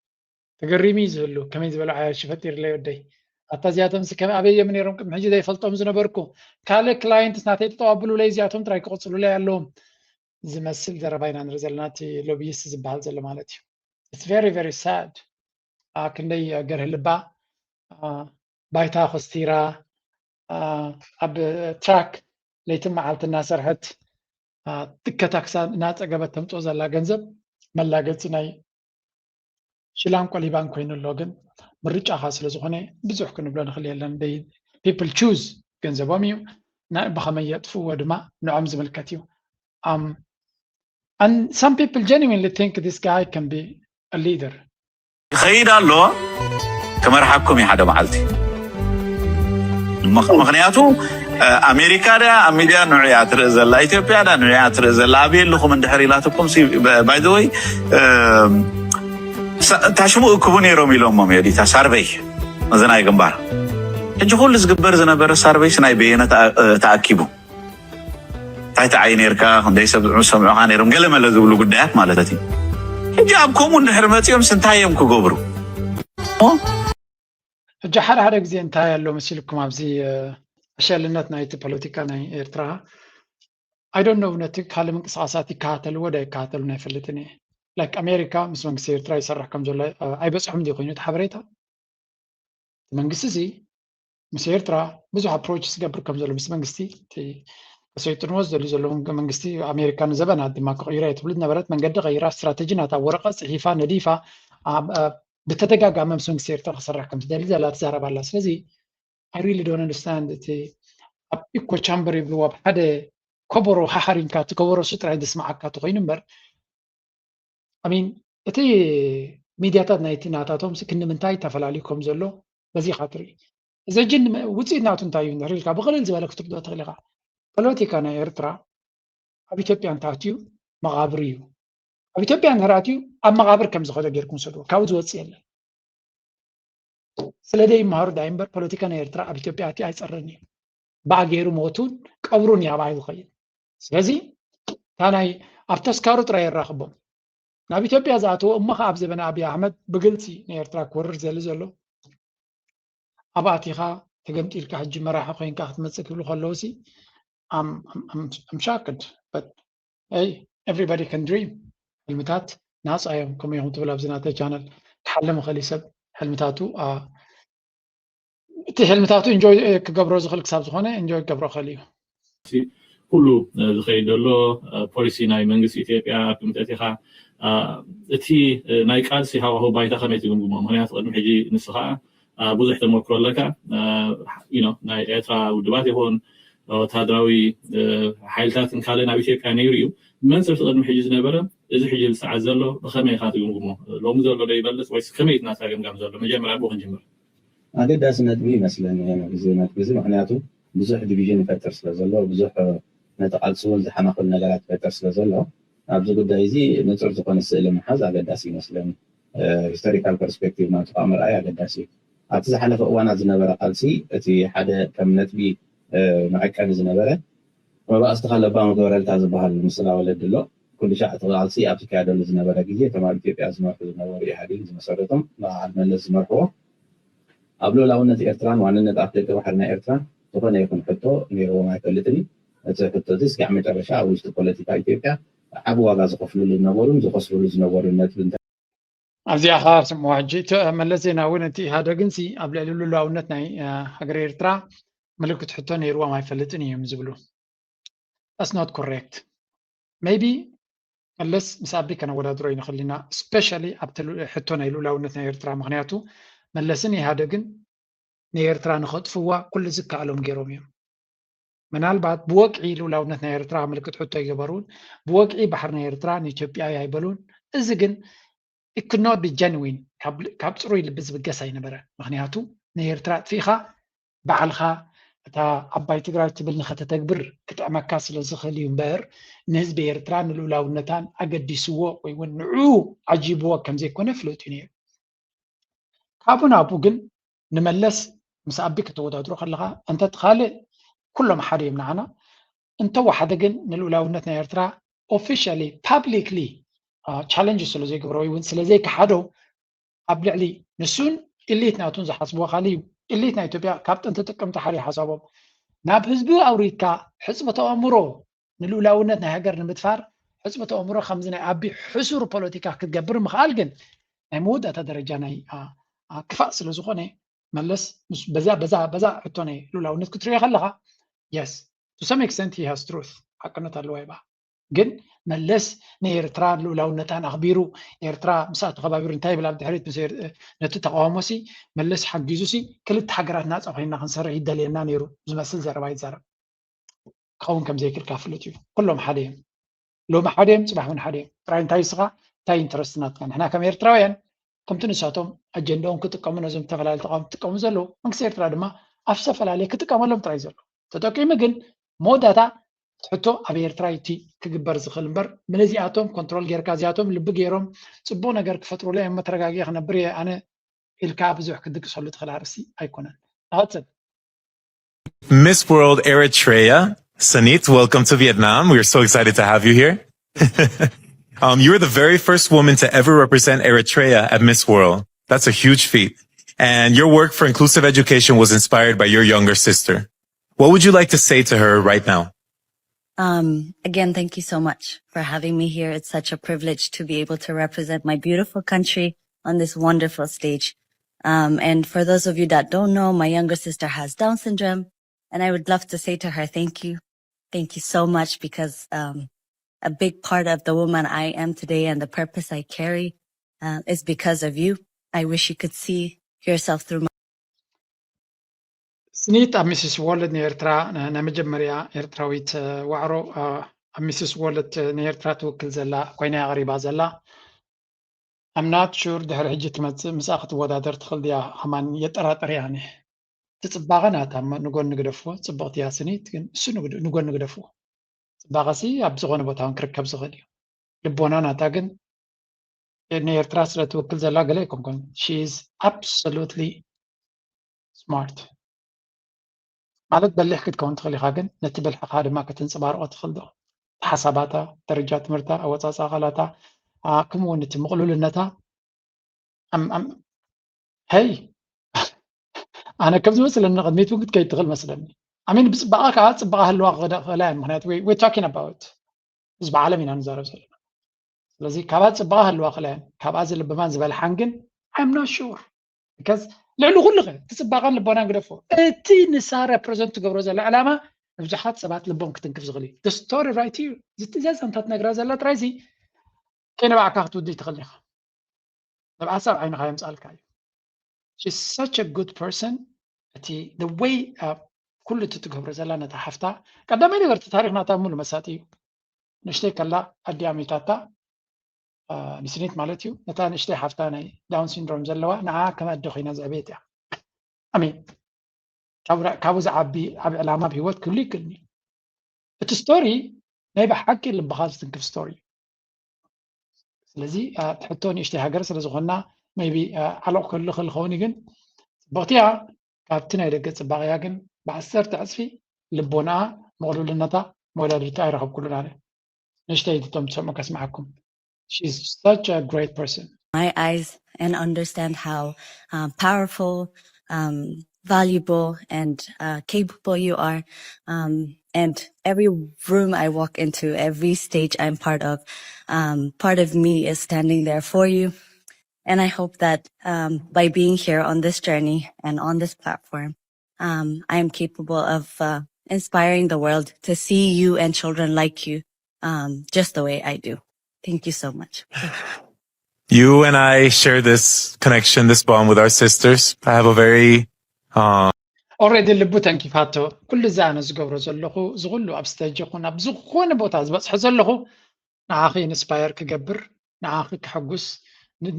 تقريمي زلو كمين زبلو عايش شفتير لي ودي أتزياتهم سكمل أبي يمنيرهم كم حاجة ده يفلتهم زنبركو كله كلاينت سنتي تقابلوا لي زياتهم تراي كقصلوا لي اللهم زي مسل درباين عن رزلناتي لوبيست زبال زل مالتي it's very very sad كندي جره لبا بايتا خستيرا أب تراك ليتم عالت الناس رحت تكتاكسا ناس أجابتهم توزع لا جنزب ملاقت ناي شلام قليبان كوين اللوجن مريج أخاص لزخنة بزح كنا بلا نخلي لنا دي people choose جنزباميو نا بخميات فو ودما نعم زملكاتيو and some people genuinely think this guy can be a leader خير الله كمرحبكم يا حدا معلتي مغنياتو أمريكا دا أمريكا نوعيات رزلا إثيوبيا دا نوعيات رزلا أبي لكم من دحريلاتكم سي باي ذا واي تاشمو كبوني رومي لهم ميدي تا سارفي مزنا يغمبار اجي كل زغبر زنبر سارفي سناي بينا تاكيبو تايت عينيركا هندي سمعوا هانيرم قال ما لزبلو قدات مالتي اجي ابكم ندحرمتيهم سنتايم كغبرو اجي حدا غزي انتاي يالو مسيلكم ابزي اشالنات نايت بوليتيكا ناي ايرترا I don't know نتي كلام انقصاصات يكاتل ودا يكاتل نفلتني like أمريكا مثل منقص إيرترا يسرح كم زول أي بس حمدي يقولون تحبريتها منقص زي مثل إيرترا بزح approaches قبل كم زول بس منقصتي تي ሰይጥንዎስ ዘለዎም መንግስቲ ኣሜሪካን ዘበናት ድማ ክቅይራ የትብሉ ነበረት መንገዲ ቀይራ ስትራቴጂ ናታ ወረቀት ፅሒፋ ነዲፋ ብተደጋጋሚ ምስ መንግስቲ ኤርትራ ክሰርሕ ከም ትደሊ ዘላ ትዛረብ ኣላ ስለዚ I really don't understand እቲ ኣብ ኢኮ ቻምበር ይብልዎ ኣብ ሓደ ከበሮ ሓሓሪንካ እቲ ከበሮ ጥራይ ዝስማዓካ ኮይኑ እምበር ኣሚን እቲ ሚድያታት ናይቲ ናታቶም ክንምንታይ ተፈላለዩ ከም ዘሎ በዚኻ ትርኢ ዘጅን ውፅኢት ናቱ እንታይ እዩ ንሪኢልካ ብቀሊል ዝበለ ክትርድኦ ትኽእል ኢኻ ፖለቲካ ናይ ኤርትራ ኣብ ኢትዮጵያ እንተኣትዩ መቃብር እዩ ኣብ ኢትዮጵያ እንተኣትዩ ኣብ መቃብር ከም ዝኸደ ጌርኩም ሰድዎ ካብኡ ዝወፅእ የለን ስለደይ ይመሃሩ ዳይ እምበር ፖለቲካ ናይ ኤርትራ ኣብ ኢትዮጵያ ኣትዩ ኣይፀርን እዩ ባዕ ገይሩ ሞቱን ቀብሩን ያባይ ዝኸይድ ስለዚ እታ ናይ ኣብ ተስካሩ ጥራይ ይራኽቦም ናብ ኢትዮጵያ ዝኣተዎ እሞ ከዓ ኣብ ዘበነ ኣብይ ኣሕመድ ብግልፂ ንኤርትራ ክወርር ዘሊ ዘሎ ኣብ ኣቲኻ ተገምጢልካ ሕጂ መራሒ ኮይንካ ክትመፅእ ክብሉ ከለዉ ሲ I'm shocked but hey everybody can dream ሕልምታት ናፃ እዮም ከምኡ ኢኹም ትብል ኣብዚ ናተይ ቻነል ክሓልም ይኽእል ሰብ ሕልምታቱ እቲ ሕልምታቱ እንጆይ ክገብሮ ዝኽእል ክሳብ ዝኾነ እንጆይ ክገብሮ ይኽእል እዩ ኩሉ ዝኸይድ ዘሎ ፖሊሲ ናይ መንግስቲ ኢትዮጵያ ክምተት ኢኻ እቲ ናይ ቃልሲ ሃዋህው ባይታ ከመይ ትግምግሞ ምክንያቱ ቅድሚ ሕጂ ንስ ከዓ ብዙሕ ተመክሮ ኣለካ ናይ ኤርትራ ውድባት ይኹን ወታደራዊ ሓይልታትን ካልእ ናብ ኢትዮጵያ ነይሩ እዩ መንሰብቲ ቅድሚ ሕጂ ዝነበረ እዚ ሕጂ ዝሰዓት ዘሎ ብኸመይ ኢኻ ትግምግሞ ሎሚ ዘሎ ዶ ይበልፅ ወይስ ከመይ ናታ ገምጋም ዘሎ መጀመርያ ብኡ ክንጅምር ኣገዳስነት ይመስለኒ ግዜ ምክንያቱ ብዙሕ ዲቪዥን ይፈጥር ስለ ዘሎ ብዙሕ ነቲ ቃልሲ እውን ዝሓናኽሉ ነገራት ይፈጥር ስለ ዘሎ ኣብዚ ጉዳይ እዚ ንፁር ዝኾነ ስእሊ ምሓዝ ኣገዳሲ ይመስለኒ ሂስቶሪካል ፐርስፔክቲቭ ናቱ ከዓ ምርኣይ ኣገዳሲ እዩ ኣብቲ ዝሓለፈ እዋናት ዝነበረ ቃልሲ እቲ ሓደ ከም ነጥቢ መዐቀኒ ዝነበረ መባእስቲ ካለባ መገበረልታ ዝበሃል ምስላ ወለድ ኣሎ ኩሉ ሻዕ እቲ ቃልሲ ኣብ ዝካየደሉ ዝነበረ ግዜ እቶም ኣብ ኢትዮጵያ ዝመርሑ ዝነበሩ ኢህኣዴግ ዝመሰረቶም በዓል መለስ ዝመርሕዎ ኣብ ሉኣላውነት ኤርትራን ዋንነት ኣፍ ደገ ባሕሪ ናይ ኤርትራ ዝኾነ ይኹን ሕቶ ነይርዎም ኣይፈልጥን እቲ ሕቶ እዚ እስካዕ መጨረሻ ኣብ ውሽጢ ፖለቲካ ኢትዮጵያ ዓብ ዋጋ ዝኸፍልሉ ዝነበሩን ዝኸስርሉ ዝነበሩ ነጥቢ ኣብዚኣ ኸ ስምዖ ሕጂ መለስ ዜናዊ ነቲ ኢህኣደግን ኣብ ልዕሊ ሉኣላውነት ናይ ሃገር ኤርትራ ምልክት ሕቶ ነይርዎም ኣይፈልጥን እዮም ዝብሉ that's not correct maybe መለስ ምስ ኣቢ ከነወዳድሮ ይንኽእል ኢና ስፔሻሊ ኣብቲ ሕቶ ናይ ሉኣላውነት ናይ ኤርትራ ምክንያቱ መለስን ኢህኣደግን ንኤርትራ ንኸጥፍዋ ኩሉ ዝከኣሎም ገይሮም እዮም ምናልባት ብወቅዒ ሉኣላውነት ናይ ኤርትራ ምልክት ሕቶ ይገበሩን ብወቅዒ ባሕሪ ናይ ኤርትራ ንኢትዮጵያ ኣይበሉን እዚ ግን it could not be genuine ካብ ፅሩይ ልቢ ዝብገስ ኣይነበረ ምክንያቱ ንኤርትራ ጥፊእኻ ባዕልኻ እታ ዓባይ ትግራይ ትብል ንኸተተግብር ክጥዕመካ ስለ ዝኽእል እዩ እምበር ንህዝቢ ኤርትራ ንሉኣላውነታን ኣገዲስዎ ወይ እውን ንዑ ዓጂብዎ ከም ዘይኮነ ፍለጡ ነይሩ ካብኡ ናብኡ ግን ንመለስ ምስ ኣቢ ከተወዳድሮ ከለካ እንተት ካልእ ኩሎም ሓደ እዮም ንዓና እንተወሓደ ግን ንሉኣላውነት ናይ ኤርትራ ኦፊሻሊ ፓብሊክሊ ቻለንጅ ስለ ዘይገብሮ ወይ እውን ስለ ዘይከሓዶ ኣብ ልዕሊ ንሱን ኢሊት ናቱን ዝሓስብዎ ካሊእ እዩ ኢሊት ናይ ኢትዮጵያ ካብ ጥንቲ ጥቅምቲ ሓደ ሓሳቦም ናብ ህዝቢ ኣውሪድካ ሕፅበተ ኣእምሮ ንሉኣላውነት ናይ ሃገር ንምድፋር ሕፅበተ ኣእምሮ ከምዚ ናይ ኣቢ ሕሱር ፖለቲካ ክትገብር ምኽኣል ግን ናይ መወዳእታ ደረጃ ናይ ክፋእ ስለ ዝኾነ መለስ በዛ ሕቶ ናይ ሉኣላውነት ክትሪኦ ከለካ yes to some extent he has truth ሓቅነት ኣለዎ ይባ ግን መለስ ንኤርትራ ሉኣላውነታን ኣኽቢሩ ኤርትራ ምስኣ ተኸባቢሩ እንታይ ይብል ኣብ ድሕሪት ነቲ ተቃውሞሲ መለስ ሓጊዙሲ ክልተ ሃገራት ናፃ ኮይንና ክንሰርሕ ይደልየና ነይሩ ዝመስል ዘረባ ይዛረብ ክኸውን ከም ዘይክልካ ፍሉጥ እዩ ኩሎም ሓደ እዮም ሎሚ ሓደ እዮም ፅባሕ እውን ሓደ እዮም ጥራይ እንታይ ስኻ እንታይ ኢንተረስት ናትካ ንሕና ከም ኤርትራውያን ከምቲ ንሳቶም ኣጀንዳኦም ክጥቀሙ ነዞም ዝተፈላለዩ ተቃውሞ ክጥቀሙ ዘለዉ መንግስቲ ኤርትራ ድማ ኣብ ዝተፈላለየ ክጥቀመሎም ጥራይ ዘሎ ተጠቂሙ ግን መወዳእታ ሕቶ ኣብ ኤርትራ እቲ ክግበር ዝኽእል እምበር ምንዚኣቶም ኮንትሮል ጌርካ እዚኣቶም ልቢ ገይሮም ፅቡቅ ነገር ክፈጥሩሉ እዮም መተረጋጊያ ክነብር እየ ኣነ ኢልካ ብዙሕ ክድግሰሉ ትኽእል ኣርእሲ ኣይኮነን ኣወፅን Miss World Eritrea, Sanit, welcome to Vietnam. We're so excited to have you here. You're the very first woman to ever represent Eritrea at Miss World. That's a huge feat. And your work for inclusive education was inspired by your younger sister. What would you like to say to her right now? Again, thank you so much for having me here. It's such a privilege to be able to represent my beautiful country on this wonderful stage. And for those of you that don't know, my younger sister has Down syndrome. And I would love to say to her, thank you Thank you so much because a big part of the woman I am today and the purpose I carry is because of you. I wish you could see yourself through my سنيت أمسيس وولد نيرترا نمجمريا إرتراويت وعرو أمسيس وولد نيرترا توكل زلا كوينا غريبة زلا I'm not sure دهر هجت مساخت ودادر تخل ديا همان يتراتر يعني تتصباغا ناتا نقول نقدفو تصبغت يا سنيت سو نقول نقدفو تصباغسي أبزغون بوتاون كركب زغديو لبونا ناتا قن نيرترا سلا توكل زلا قليكم كن she is absolutely smart ማለት በልሕ ክትከውን ትኽእል ኢኻ ግን ነቲ ብልሕኻ ድማ ክትንፅባርቆ ትኽእል ዶ ሓሳባታ ደረጃ ትምህርታ ኣወፃፅኣ ቃላታ ከምኡ እውን እቲ ምቕሉልነታ ሄይ ኣነ ከም ዝመስለኒ ቅድሚት እውን ክትከይድ ትኽእል መስለኒ ኣሚን ብፅባቐ ከዓ ፅባቐ ሃለዋ ክኽእላ እያ ምክንያቱ ዌ ታኪን ኣባውት ህዝቢ ዓለም ኢና ንዛረብ ዘለና ስለዚ ካብኣ ፅባቐ ሃለዋ ክእላ እየን ካብኣ ዝልብማን ዝበልሓን ግን I'm not sure because ልዕሉ ኩሉ ኸ ትፅባቐን ልቦናን ግደፎ እቲ ንሳ ሬፕሬዘንት ትገብሮ ዘላ ዕላማ ብዙሓት ሰባት ልቦም ክትንክፍ ዝኽእል እዩ the story right here ዝትእዛዝ እንታት ነግራ ዘላ ጥራይ እዚ ከይንባዕካ ክትውድይ ትኽእል ኢኻ ንብዓ ሰብ ዓይንኻ የምፃልካ እዩ she's such a good person እቲ the way ኩሉ እቲ ትገብሮ ዘላ ነታ ሓፍታ ቀዳማይ ነገር እቲ ታሪክ ናታ ሙሉ መሳጢ እዩ ንእሽተይ ከላ ኣዲኣሚታታ ንስኒት ማለት እዩ ነታ ንእሽተይ ሓፍታ ናይ ዳውን ሲንድሮም ዘለዋ ንዓ ከም ኣደ ኮይና ዘዕብየት እያ ኣሚን ካብኡ ዝዓቢ ዓብ ዕላማ ብሂወት ክህሉ ይክእልኒ እቲ ስቶሪ ናይ ብሓቂ ልብኻ ዝትንክፍ ስቶሪ ስለዚ ትሕቶ ንእሽተይ ሃገር ስለዝኾና ሜይቢ ዓለቕ ክህሉ ክእል ኸውን ግን ፅብቕቲ እያ ካብቲ ናይ ደገ ፅባቐ እያ ግን ብዓሰርተ ዕፅፊ ልቦናኣ ምቕሉልነታ መወዳድርቲ ኣይረኸብ ኩሉን ኣነ ንእሽተይ እቶም ትሰምዑ ከስምዓኩም she's such a great person. My eyes and understand how powerful, valuable, and capable you are. And every room I walk into, every stage I'm part of me is standing there for you. And I hope that by being here on this journey and on this platform, I am capable of inspiring the world to see you and children like you just the way I do. Thank you so much. You and I share this connection, this bond with our sisters. I have a very already ልቡ ተንኪፋቶ ኩሉ እዚ ኣነ ዝገብሮ ዘለኹ ዝኩሉ ኣብ ስቴጅ ይኹን ኣብ ዝኾነ ቦታ ዝበፅሖ ዘለኹ ንዓኺ ኢንስፓየር ክገብር ንዓኺ ክሕጉስ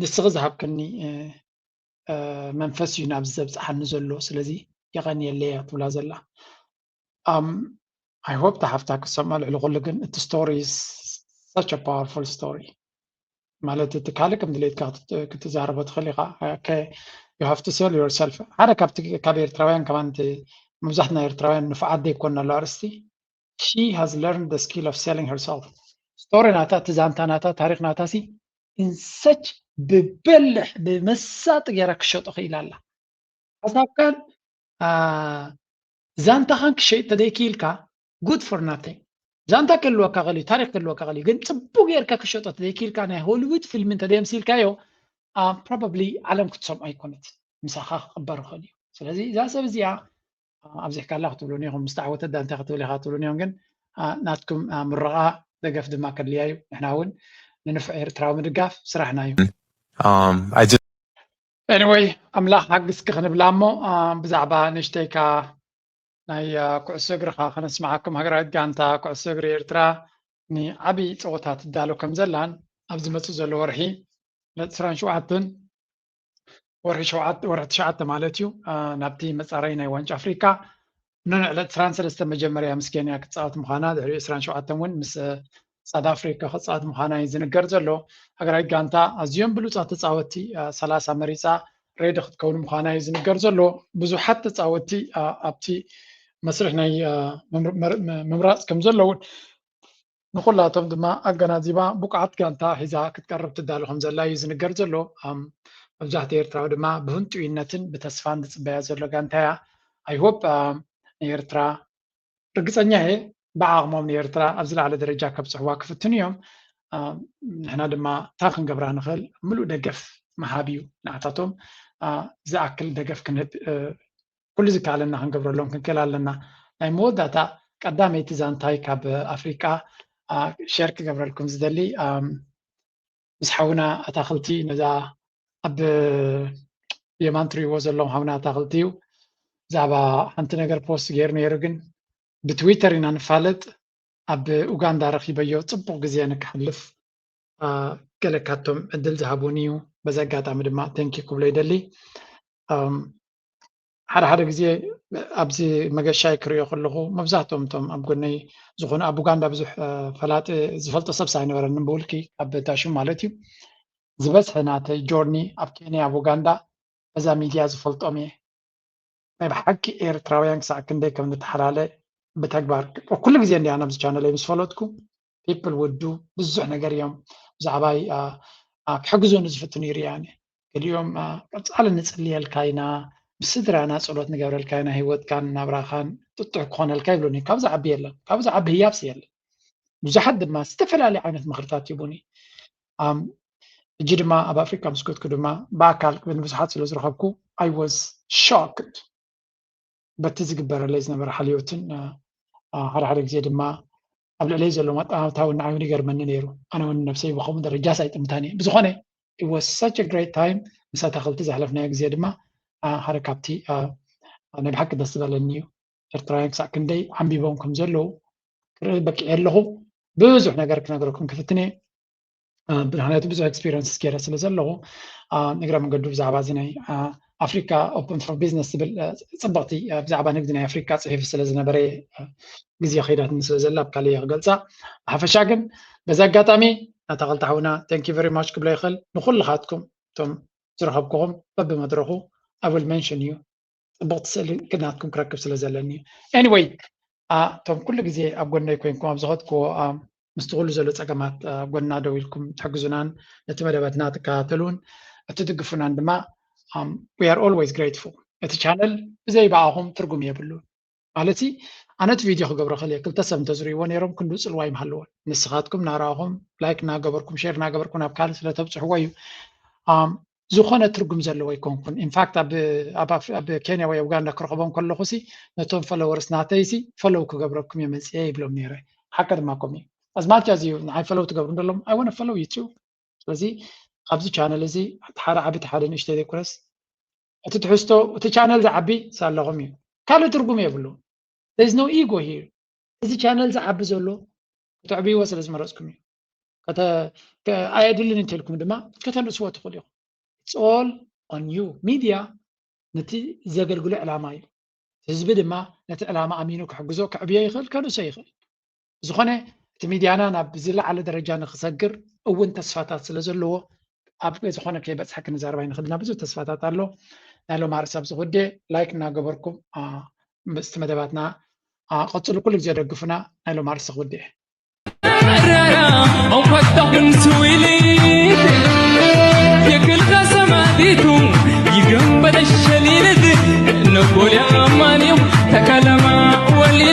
ንስኺ ዝሃብከኒ መንፈስ እዩ ናብ ዘብፅሓኒ ዘሎ ስለዚ የቐኒየለየ ትብላ ዘላ I hope ተሓፍታ ክሰምዖ ልዕሊ ኩሉ ግን እቲ ስቶሪ such a powerful story ማለት እቲ ካልእ ከም ድሌትካ ክትዛረቦ ትኽእል ኢኻ you have to sell yourself ኣነ ካብ ኤርትራውያን ከማንቲ መብዛሕትና ኤርትራውያን ንፉዓት ዘይኮና ኣሎ ኣርስቲ she has learned the skill of selling herself ስቶሪ ናታ እቲ ዛንታ ናታ ታሪክ ናታ ሲ in such ብበልሕ ብመሳጢ ጌራ ክሸጦ ክኢላ ኣላ ሓሳብካን ዛንታኻን ክሸይጥ ተደይክኢልካ good for nothing ዛንታ ከልወካ ኸልዩ ታሪክ ከልወካ ኸልዩ ግን ፅቡቅ ጌርካ ክሸጦ ተደይክኢልካ ናይ ሆሊውድ ፊልም እንተደየምሲልካዮ probably ዓለም ክትሰምዖ ኣይኮነት ምሳኻ ክቕበር ይኽእል እዩ ስለዚ እዛ ሰብ እዚኣ ኣብዚሕካላ ክትብሉን ኢኹም ምስ ተዓወተ ዳ እንታይ ክትብል ኢኻ ክትብሉን እዮም ግን ናትኩም ምረቓ ደገፍ ድማ ከድልያ እዩ ንሕና እውን ንንፍዕ ኤርትራዊ ምድጋፍ ስራሕና እዩ anyway ኣምላኽ ሓግዝኪ ክንብላ እሞ ብዛዕባ ንእሽተይካ ናይ ኩዕሶ እግሪ ከነስማዓኩም ሃገራዊት ጋንታ ኩዕሶ እግሪ ኤርትራ ንዓብዪ ፀወታ ትዳሎ ከም ዘላን ኣብ ዝመፅእ ዘሎ ወርሒ 27 ወርሒ 9 ማለት እዩ ናብቲ መፃረይ ናይ ዋንጫ ኣፍሪካ ንዕለት 23 መጀመርያ ምስ ኬንያ ክትፃወት ምዃና ድሕሪ 27 እውን ምስ ሳውት ኣፍሪካ ክትፃወት ምዃና እዩ ዝንገር ዘሎ ሃገራዊት ጋንታ ኣዝዮም ብሉፃት ተፃወቲ 30 መሪፃ ሬዲ ክትከውን ምዃና እዩ ዝንገር ዘሎ ብዙሓት ተፃወቲ ኣብቲ መስርሕ ናይ ምምራፅ ከም ዘለውን ንኩላቶም ድማ ኣገናዚባ ቡቅዓት ጋንታ ሒዛ ክትቀርብ ትዳሎ ከም ዘላ እዩ ዝንገር ዘሎ መብዛሕትኡ ኤርትራዊ ድማ ብህንጥዩነትን ብተስፋን ዝፅበያ ዘሎ ጋንታ እያ ኣይሆፕ ንኤርትራ ርግፀኛ እየ ብዓቕሞም ንኤርትራ ኣብ ዝለዓለ ደረጃ ከብፅሕዋ ክፍትን እዮም ንሕና ድማ እታ ክንገብራ ንኽእል ሙሉእ ደገፍ መሃብ እዩ ንኣታቶም ዝኣክል ደገፍ ክንህብ ኩሉ ዝከኣለና ክንገብረሎም ክንክእል ኣለና ናይ መወዳእታ ቀዳመይቲ ዛንታይ ካብ ኣፍሪቃ ሸርክ ገብረልኩም ዝደሊ ምስ ሓውና ኣታኽልቲ ነዛ ኣብ የማን ትሪእዎ ዘለኹም ሓውና ኣታኽልቲ እዩ ዛዕባ ሓንቲ ነገር ፖስት ገይሩ ነይሩ ግን ብትዊተር ኢና ንፋለጥ ኣብ ኡጋንዳ ረኺበዮ ፅቡቅ ግዜ ንክሕልፍ ገለ ካቶም ዕድል ዝሃቡኒ እዩ በዚ ኣጋጣሚ ድማ ተንኪ ክብሎ ይደሊ ሓደ ግዜ ኣብዚ መገሻይ ክሪኦ ከለኹ መብዛሕትኦም እቶም ኣብ ጎነይ ዝኾኑ ኣብ ኡጋንዳ ብዙሕ ፈላጢ ዝፈልጦ ሰብ ሳይነበረኒ ብውልቂ ኣብ ታሽም ማለት እዩ ዝበዝሐ ናተይ ጆርኒ ኣብ ኬንያ ኣብ ኡጋንዳ በዛ ሚድያ ዝፈልጦም እየ ናይ ብሓቂ ኤርትራውያን ክሳዕ ክንደይ ከም ዝተሓላለ ብተግባር ኩሉ ግዜ እንዲ ኣነ ኣብዚ ቻነለይ ምስ ፈለጥኩ ፒፕል ውዱ ብዙሕ ነገር እዮም ብዛዕባይ ክሕግዞኒ ዝፍትኑ ይርያኒ ገሊኦም ቀፃሊ ንፅልየልካ ኢና ብስድራና ፀሎት ንገብረልካ ኢና ሂወትካን ናብራኻን ጥጡዕ ክኾነልካ ይብሉኒ ካብዚ ዓቢ የለን ካብዚ ዓቢ ህያብስ የለን ብዙሓት ድማ ዝተፈላለዩ ዓይነት ምክርታት ይቡኒ እጂ ድማ ኣብ ኣፍሪካ ምስ ከድኩ ድማ ብኣካል ብብዙሓት ስለ ዝረኸብኩ ኣይ ዋዝ ሾክድ በቲ ዝግበረለይ ዝነበረ ሓልዮትን ሓደ ግዜ ድማ ኣብ ልዕለይ ዘሎ መጠናውታዊ ንዓይኒ ይገርመኒ ነይሩ ኣነ እውን ነብሰይ ብከምኡ ደረጃ ሳይጥምታኒ ብዙኾነ it was such a great time ምስ ኣታኽልቲ ዘሕለፍናዮ ግዜ ድማ ሓደ ካብቲ ናይ ብሓቂ ደስ ዝበለኒ እዩ ኤርትራውያን ክሳዕ ክንደይ ዓንቢቦም ከም ዘለዉ ክርኢ በቂዐ ኣለኹ ብዙሕ ነገር ክነገረኩም ክፍትነ ምክንያቱ ብዙሕ ኤክስፒሪንስ ገይረ ስለ ዘለኹ ንግረ መንገዱ ብዛዕባ እዚ ናይ ኣፍሪካ ኦፕን ፎር ቢዝነስ ዝብል ፅብቕቲ ብዛዕባ ንግዲ ናይ ኣፍሪካ ፅሒፍ ስለ ዝነበረ ግዜ ከይዳት ስለ ዘላ ኣብ ካሊእ ክገልፃ ብሓፈሻ ግን በዚ ኣጋጣሚ ኣታኽልቲ ሓውና ታንኪ ቨሪ ማች ክብሎ ይኽእል ንኩልኻትኩም እቶም ዝረኸብክኹም በብመድረኹ I will mention you ጽቡቕቲ ስእሊ ክናትኩም ክረክብ ስለ ዘለኒ anyway እቶም ኩሉ ግዜ ኣብ ጎነይ ኮይንኩም ኣብ ዝኸድክዎ ምስቲ ኩሉ ዘሎ ፀገማት ኣብ ጎና ደው ኢልኩም ትሕግዙናን ነቲ መደባትና ትከታተሉን እትድግፉናን ድማ we are always grateful እቲ ቻነል ብዘይ በኣኹም ትርጉም የብሉን ማለት ኣነ እቲ ቪድዮ ክገብሮ ክእል እየ ክልተ ሰብ እንተዝርእይዎ ነይሮም ክንዱ ፅልዋ ይምሃለዎን ንስኻትኩም ናራኹም ላይክ እናገበርኩም ሼር እናገበርኩም ናብ ካልእ ስለተብፅሕዎ እዩ ዝኾነ ትርጉም ዘለዎ ይኮንኩን ኢንፋክት ኣብ ኬንያ ወይ ኡጋንዳ ክረኸቦም ከለኹ ሲ ነቶም ፈሎወርስ ናተይ ሲ ፈሎው ክገብረኩም እየ መፅአ ይብሎም ነይረ ሓቂ ድማ ከምኡ እዩ ኣዝማች ኣዝ እዩ ንዓይ ፈሎው ትገብሩ እንደሎም ኣይ ወነ ፈሎው ዩ ቱ ስለዚ ኣብዚ ቻነል እዚ ሓደ ዓቢ ሓደ ንእሽተይ ዘይኮነስ እቲ ትሕዝቶ እቲ ቻነል ዝዓቢ ሳለኹም እዩ ካልእ ትርጉም የብሉን there is no ego here እዚ ቻነል ዝዓቢ ዘሎ ክትዕብይዎ ስለ ዝመረፅኩም እዩ ኣየድልን እንተልኩም ድማ ከተንእስዎ ትኽእሉ ኢኹም it's all on you media ነቲ ዘገልግሎ ዕላማ እዩ ህዝቢ ድማ ነቲ ዕላማ ኣሚኑ ክሕግዞ ክዕብዮ ይኽእል ከንእሶ ይኽእል ዝኾነ እቲ ሚድያና ናብ ዝለዓለ ደረጃ ንክሰግር እውን ተስፋታት ስለ ዘለዎ ኣብ ዝኾነ ከይበፅሐ ክንዛረባ ይንኽእልና ብዙሕ ተስፋታት ኣሎ ናይ ሎም ኣርእሲ ኣብዚ ጉዳይ ላይክ እናገበርኩም ምስቲ መደባትና ቀፅሉ ኩሉ ግዜ ደግፉና ናይ ሎም ኣርእሲ ጉዳይ يقنبل الشليل نقول يا مانيو تكلم ولي